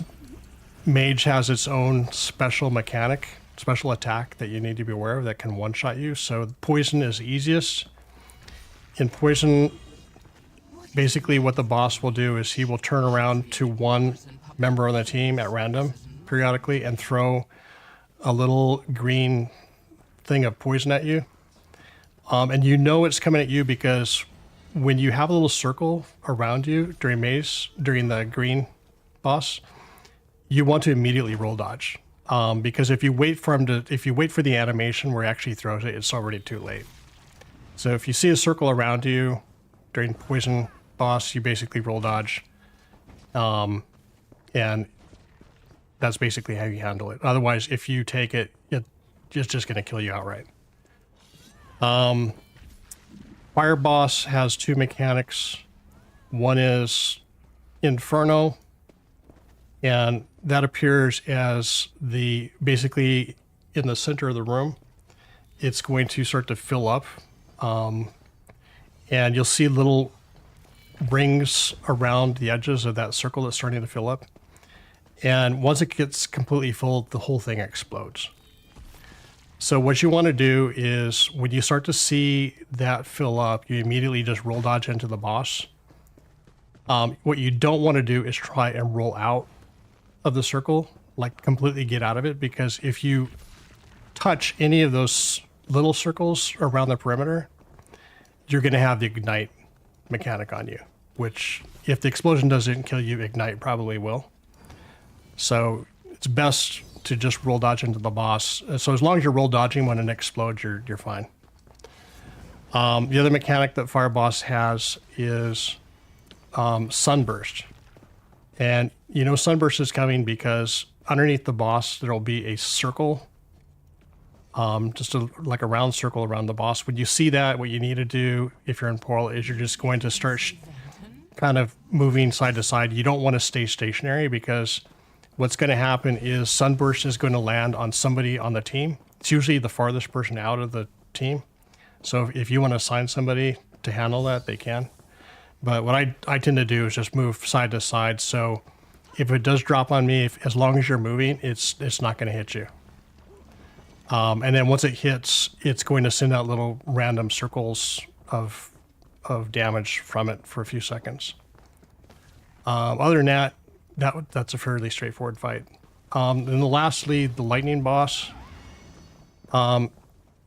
E: mage has its own special attack that you need to be aware of that can one-shot you. So poison is easiest. In poison, basically what the boss will do is he will turn around to one member on the team at random periodically and throw a little green thing of poison at you. And you know it's coming at you because when you have a little circle around you during the green boss, you want to immediately roll dodge. Because if you wait for the animation where he actually throws it, it's already too late. So if you see a circle around you during poison boss, you basically roll dodge. And that's basically how you handle it. Otherwise, if you take it, it's just going to kill you outright. Fire boss has 2 mechanics. One is Inferno, and that appears as basically in the center of the room. It's going to start to fill up, and you'll see little rings around the edges of that circle that's starting to fill up. And once it gets completely full, the whole thing explodes. So what you want to do is when you start to see that fill up, you immediately just roll dodge into the boss. What you don't want to do is try and roll out of the circle, like completely get out of it, because if you touch any of those little circles around the perimeter, you're going to have the ignite mechanic on you, which if the explosion doesn't kill you, ignite probably will. So it's best to just roll dodge into the boss. So as long as you're roll dodging when it explodes, you're fine. The other mechanic that Fire Boss has is Sunburst. And you know Sunburst is coming because underneath the boss, there'll be a circle, just like a round circle around the boss. When you see that, what you need to do if you're in Portal is you're just going to start kind of moving side to side. You don't want to stay stationary because what's going to happen is Sunburst is going to land on somebody on the team. It's usually the farthest person out of the team. So if you want to assign somebody to handle that, they can. But what I tend to do is just move side to side. So if it does drop on me, as long as you're moving, it's not going to hit you. And then once it hits, it's going to send out little random circles of damage from it for a few seconds. Other than that, that's a fairly straightforward fight. And then lastly, the lightning boss.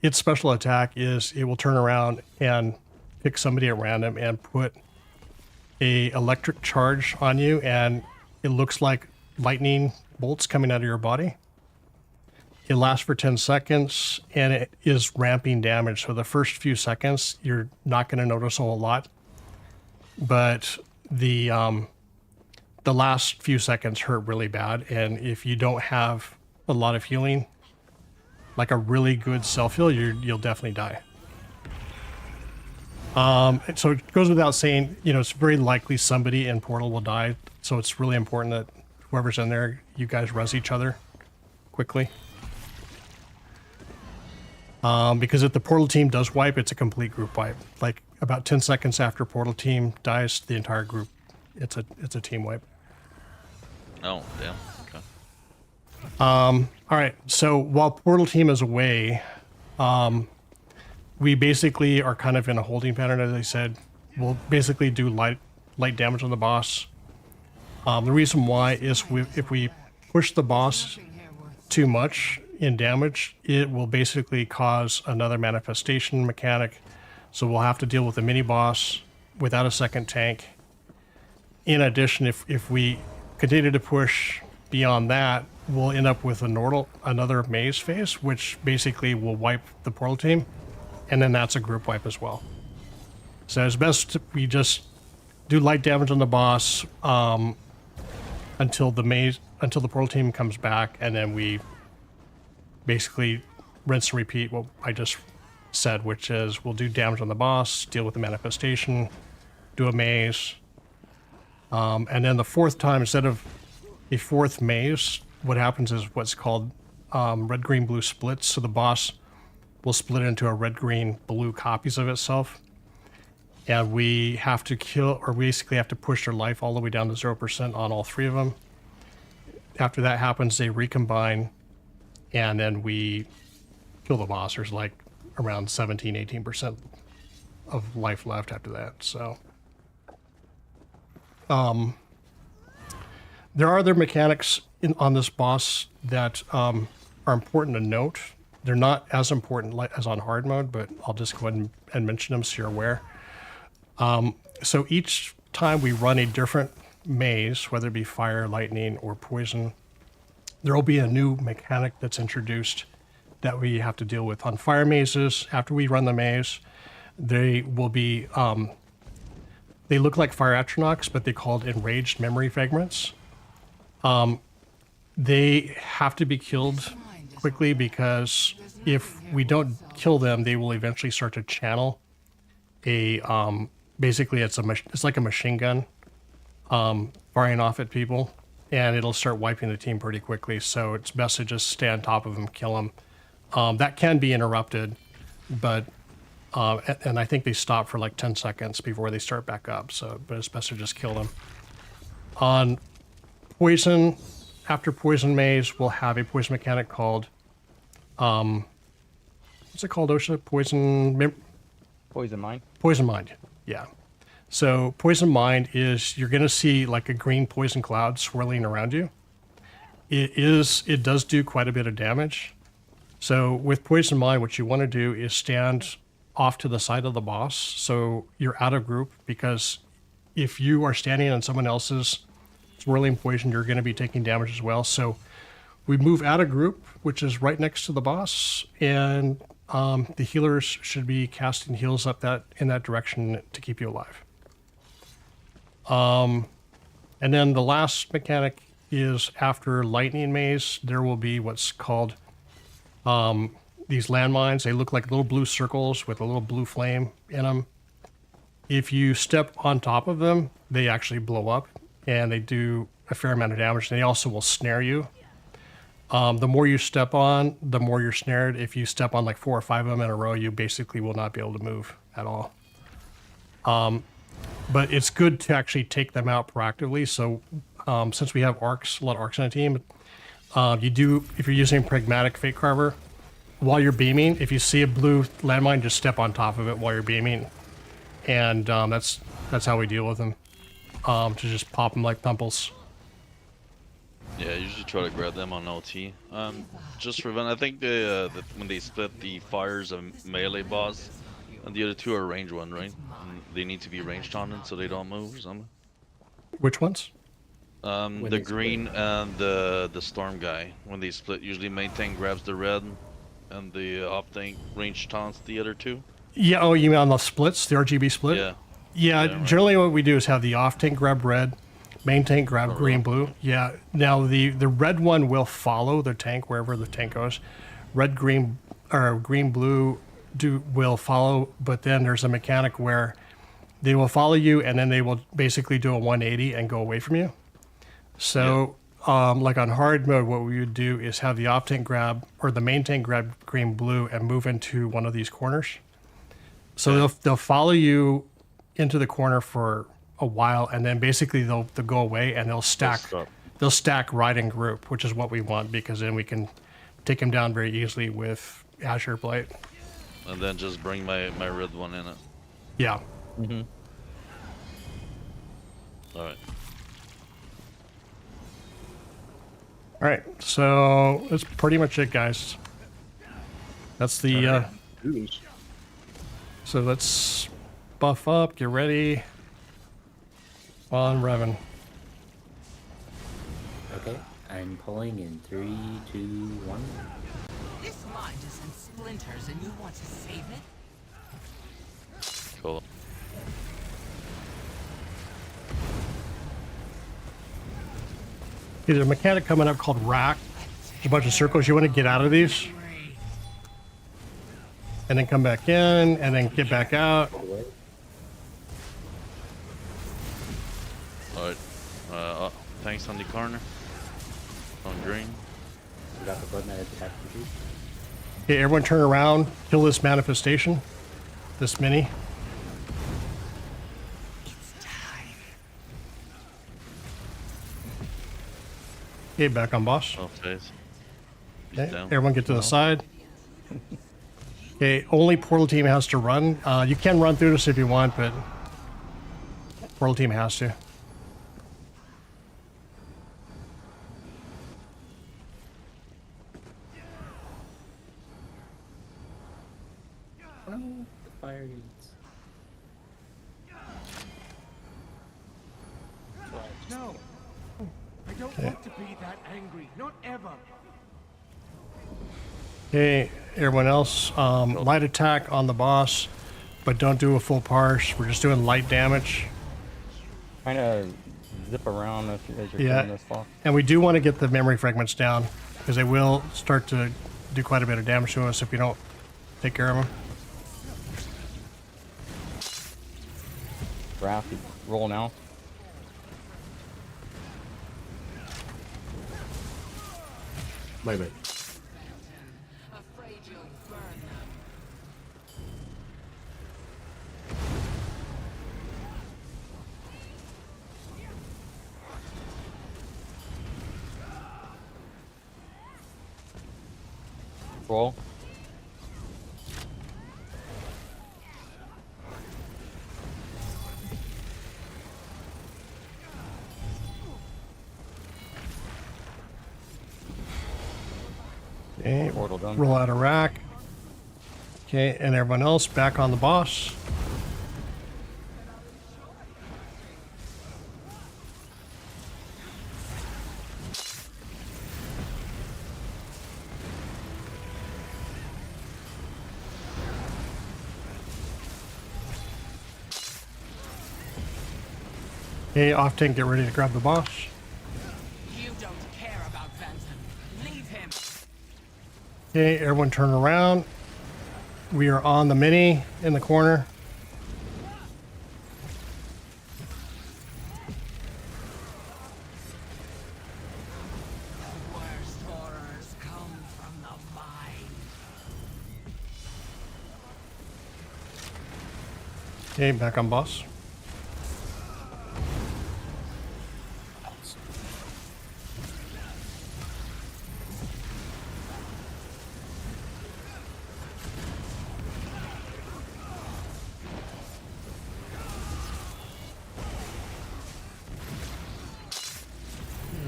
E: Its special attack is it will turn around and pick somebody at random and put a electric charge on you, and it looks like lightning bolts coming out of your body. It lasts for 10 seconds, and it is ramping damage. So the first few seconds, you're not going to notice a whole lot. But the last few seconds hurt really bad. And if you don't have a lot of healing, like a really good self-heal, you'll definitely die. So it goes without saying, it's very likely somebody in Portal will die. So it's really important that whoever's in there, you guys res each other quickly. Because if the Portal team does wipe, it's a complete group wipe. Like about 10 seconds after Portal team dies, the entire group, it's a team wipe.
A: Oh, damn. Okay.
E: All right. So while Portal team is away, we basically are kind of in a holding pattern. As I said, we'll basically do light damage on the boss. The reason why is if we push the boss too much in damage, it will basically cause another manifestation mechanic. So we'll have to deal with the mini boss without a second tank. In addition, if we continue to push beyond that, we'll end up with another maze phase, which basically will wipe the Portal team, and then that's a group wipe as well. So it's best we just do light damage on the boss until the Portal team comes back, and then we basically rinse and repeat what I just said, which is we'll do damage on the boss, deal with the manifestation, do a maze, and then the fourth time, instead of a fourth maze, what happens is what's called red, green, blue splits. So the boss will split into a red, green, blue copies of itself. And we have to kill, or we basically have to push their life all the way down to 0% on all three of them. After that happens, they recombine, and then we kill the boss. There's like around 17, 18% of life left after that. So there are other mechanics on this boss that are important to note. They're not as important as on hard mode, but I'll just go ahead and mention them so you're aware. So each time we run a different maze, whether it be fire, lightning, or poison, there will be a new mechanic that's introduced that we have to deal with. On fire mazes, after we run the maze, they will be, they look like fire atronachs, but they're called enraged memory fragments. They have to be killed quickly because if we don't kill them, they will eventually start to channel a, basically it's like a machine gun, firing off at people, and it'll start wiping the team pretty quickly. So it's best to just stay on top of them, kill them. That can be interrupted, but, and I think they stop for like 10 seconds before they start back up. So, but it's best to just kill them. On poison, after poison maze, we'll have a poison mechanic called, what's it called, OSHA? Poison mind? Poison mind, yeah. So poison mind is, you're going to see like a green poison cloud swirling around you. It does do quite a bit of damage. So with poison mind, what you want to do is stand off to the side of the boss. So you're out of group, because if you are standing on someone else's swirling poison, you're going to be taking damage as well. So we move out of group, which is right next to the boss, and the healers should be casting heals up in that direction to keep you alive. And then the last mechanic is after lightning maze, there will be what's called these landmines. They look like little blue circles with a little blue flame in them. If you step on top of them, they actually blow up, and they do a fair amount of damage. They also will snare you. The more you step on, the more you're snared. If you step on like 4 or 5 of them in a row, you basically will not be able to move at all. But it's good to actually take them out proactively. So since we have arcs, a lot of arcs on the team, if you're using Pragmatic Fate Carver, while you're beaming, if you see a blue landmine, just step on top of it while you're beaming. And that's how we deal with them. To just pop them like pumples.
A: Yeah, I usually try to grab them on OT. Just for fun, I think when they split the fires of melee boss, and the other two are range one, right? And they need to be ranged on it so they don't move or something.
E: Which ones?
A: The green and the storm guy. When they split, usually main tank grabs the red, and the off tank range taunts the other two.
E: Yeah. Oh, you mean on the splits, the RGB split?
A: Yeah.
E: Yeah.
A: Yeah, right.
E: Generally, what we do is have the off tank grab red, main tank grab green, blue. Yeah. Now the red one will follow the tank wherever the tank goes. Red, green, or green, blue will follow, but then there's a mechanic where they will follow you and then they will basically do a 180 and go away from you. So, like on hard mode, what we would do is have the off tank grab or the main tank grab green, blue and move into one of these corners. So they'll follow you into the corner for a while, and then basically they'll go away and they'll stack ride in group, which is what we want, because then we can take them down very easily with Azure Blight.
A: And then just bring my red one in it.
E: Yeah.
I: Mm-hmm.
A: All right.
E: All right. So that's pretty much it, guys. That's the. So let's buff up. Get ready. On Revan.
H: Okay, I'm pulling in 3, 2, 1.
K: This mine is in splinters and you want to save it?
A: Cool.
E: There's a mechanic coming up called Rack. There's a bunch of circles. You want to get out of these. And then come back in, and then get back out.
A: Alright. Thanks on the corner. On green.
H: We got the button that attack the tree.
E: Okay, everyone turn around. Kill this manifestation. This mini. Okay, back on boss.
A: Oh, phase. He's
E: Okay,
A: down.
E: everyone get to the side. Okay, only portal team has to run. You can run through this if you want, but portal team has to.
H: Oh, the fire units.
K: No. I don't want to be that angry. Not ever.
E: Okay, everyone else, light attack on the boss, but don't do a full parse. We're just doing light damage.
I: Kind of zip around as you're
E: Yeah,
I: coming this far.
E: and we do want to get the memory fragments down, because they will start to do quite a bit of damage to us if you don't take care of them.
I: Wrath, roll now.
D: My bad.
K: Afraid you'll burn them.
I: Roll.
E: Okay,
I: Portal done.
E: roll out a rack. Okay, and everyone else back on the boss. Okay, off tank, get ready to grab the boss.
K: You don't care about Vanton. Leave him.
E: Okay, everyone turn around. We are on the mini in the corner.
K: The worst horrors come from the mind.
E: Okay, back on boss.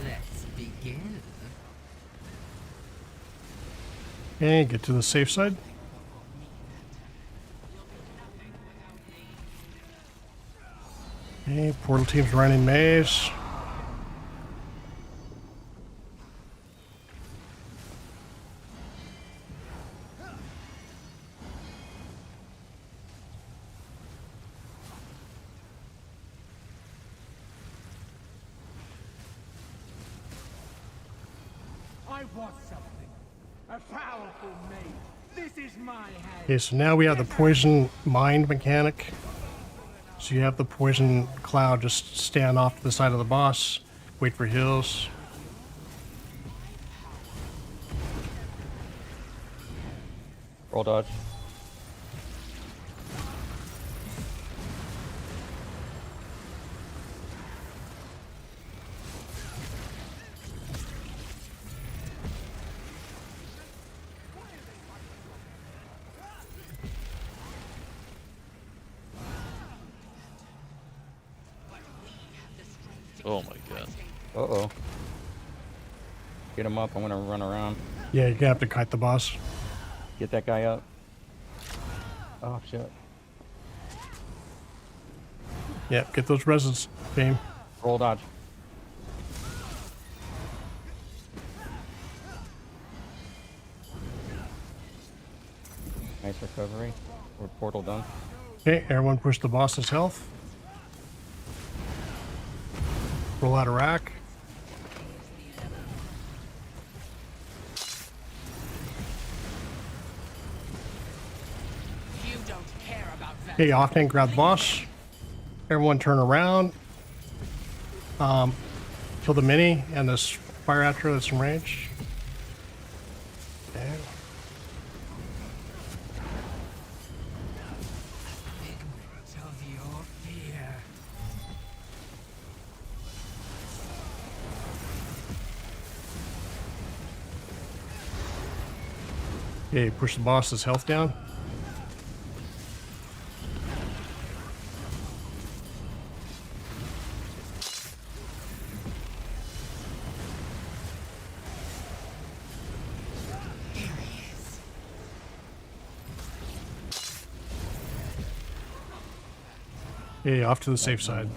K: Let's begin.
E: Okay, get to the safe side. Okay, portal team's running maze.
K: I want something. A powerful mage. This is my hand.
E: Okay, so now we have the poison mind mechanic. So you have the poison cloud just stand off to the side of the boss, wait for heals.
I: Roll dodge.
A: Oh my god.
I: Uh-oh. Get him up. I'm gonna run around.
E: Yeah, you're gonna have to kite the boss.
I: Get that guy up. Oh, shit.
E: Yeah, get those reses, Beam.
I: Roll dodge. Nice recovery. We're portal done.
E: Okay, everyone push the boss's health. Roll out a rack.
K: You don't care about that.
E: Okay, Octane, grab the boss. Everyone turn around. Kill the mini and this fire after that's in range. Okay.
K: Of your fear.
E: Okay, push the boss's health down. Okay, off to the safe side.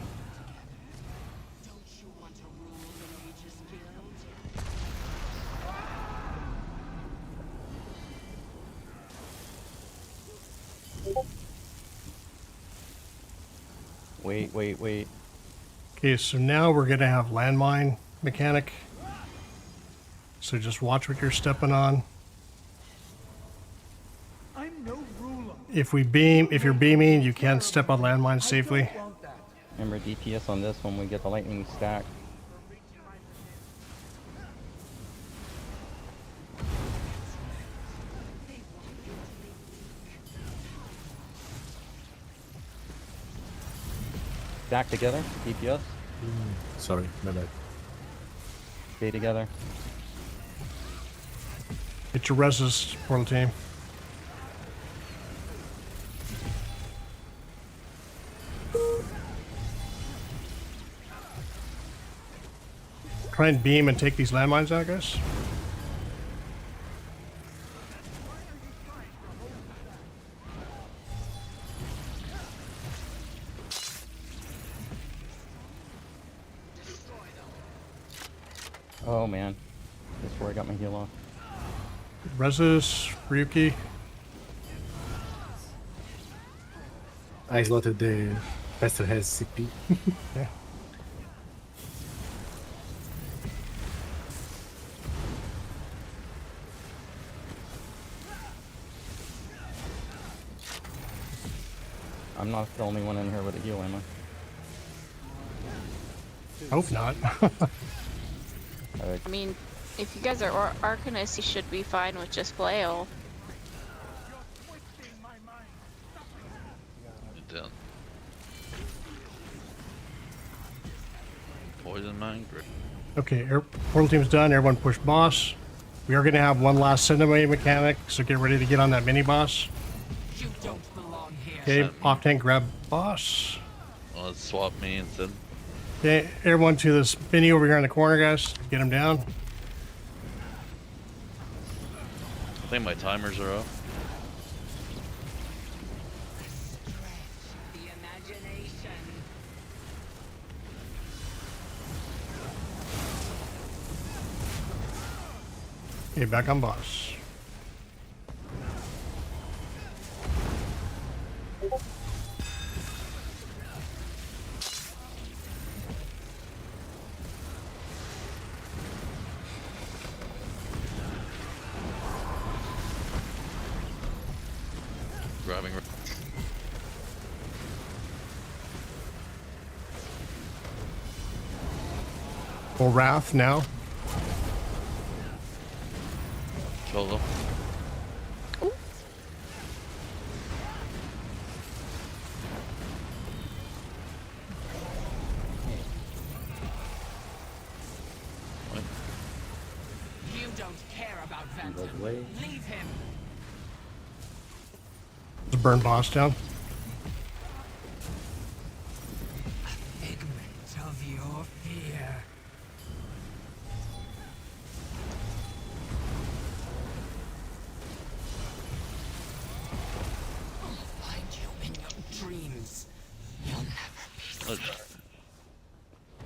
I: Wait.
E: Okay, so now we're gonna have landmine mechanic. So just watch what you're stepping on.
K: I'm no ruler.
E: If you're beaming, you can step on landmines safely.
K: Want that.
I: Remember DPS on this when we get the lightning stack. Stack together, DPS.
D: Sorry, my bad.
I: Stay together.
E: Get your reses, portal team. Try and beam and take these landmines out, guys.
I: Oh man, that's where I got my heal off.
E: Reses, Ryuki.
D: I slotted the Pastor has CP.
E: Yeah.
I: I'm not the only one in here with a heal, am I?
E: Hope not.
C: I mean, if you guys are Arcanists, you should be fine with just flail.
A: You're done. Poison mine. Great.
E: Okay, portal team's done. Everyone push boss. We are going to have one last send away mechanic, so get ready to get on that mini boss.
K: You don't belong here.
E: Okay, off tank grab boss.
A: Well, let's swap me instead.
E: Okay, everyone to this mini over here in the corner, guys. Get him down.
A: I think my timers are off.
K: The imagination.
E: Okay, back on boss.
A: Grabbing.
E: Full wrath now.
A: Solo.
K: You don't care about
H: He goes
K: Vanton.
H: away.
K: Leave him.
E: Let's burn boss down.
K: Figment of your fear. I'll find you in your dreams. You'll never be safe.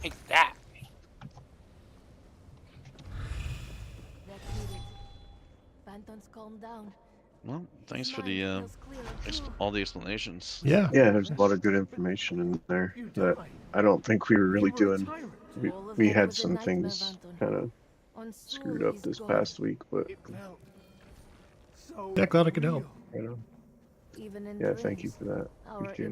J: Take that.
F: That did it. Phantoms calm down.
A: Well, thanks for
F: Mind
A: the
F: feels clearer, too.
A: all the explanations.
E: Yeah.
B: Yeah, there's a lot of good information in there that I don't think we were really doing.
F: All of
B: We
F: that
B: had
F: was a
B: some
F: nightmare,
B: things
F: Vanton.
B: kind of
F: On
B: screwed
F: Sol,
B: up
F: he's
B: this
F: gone.
B: past week, but
K: So
E: Yeah, glad I could help.
B: you know,
F: Even in
B: yeah, thank you
F: dreams,
B: for that.
F: our
B: Appreciate it.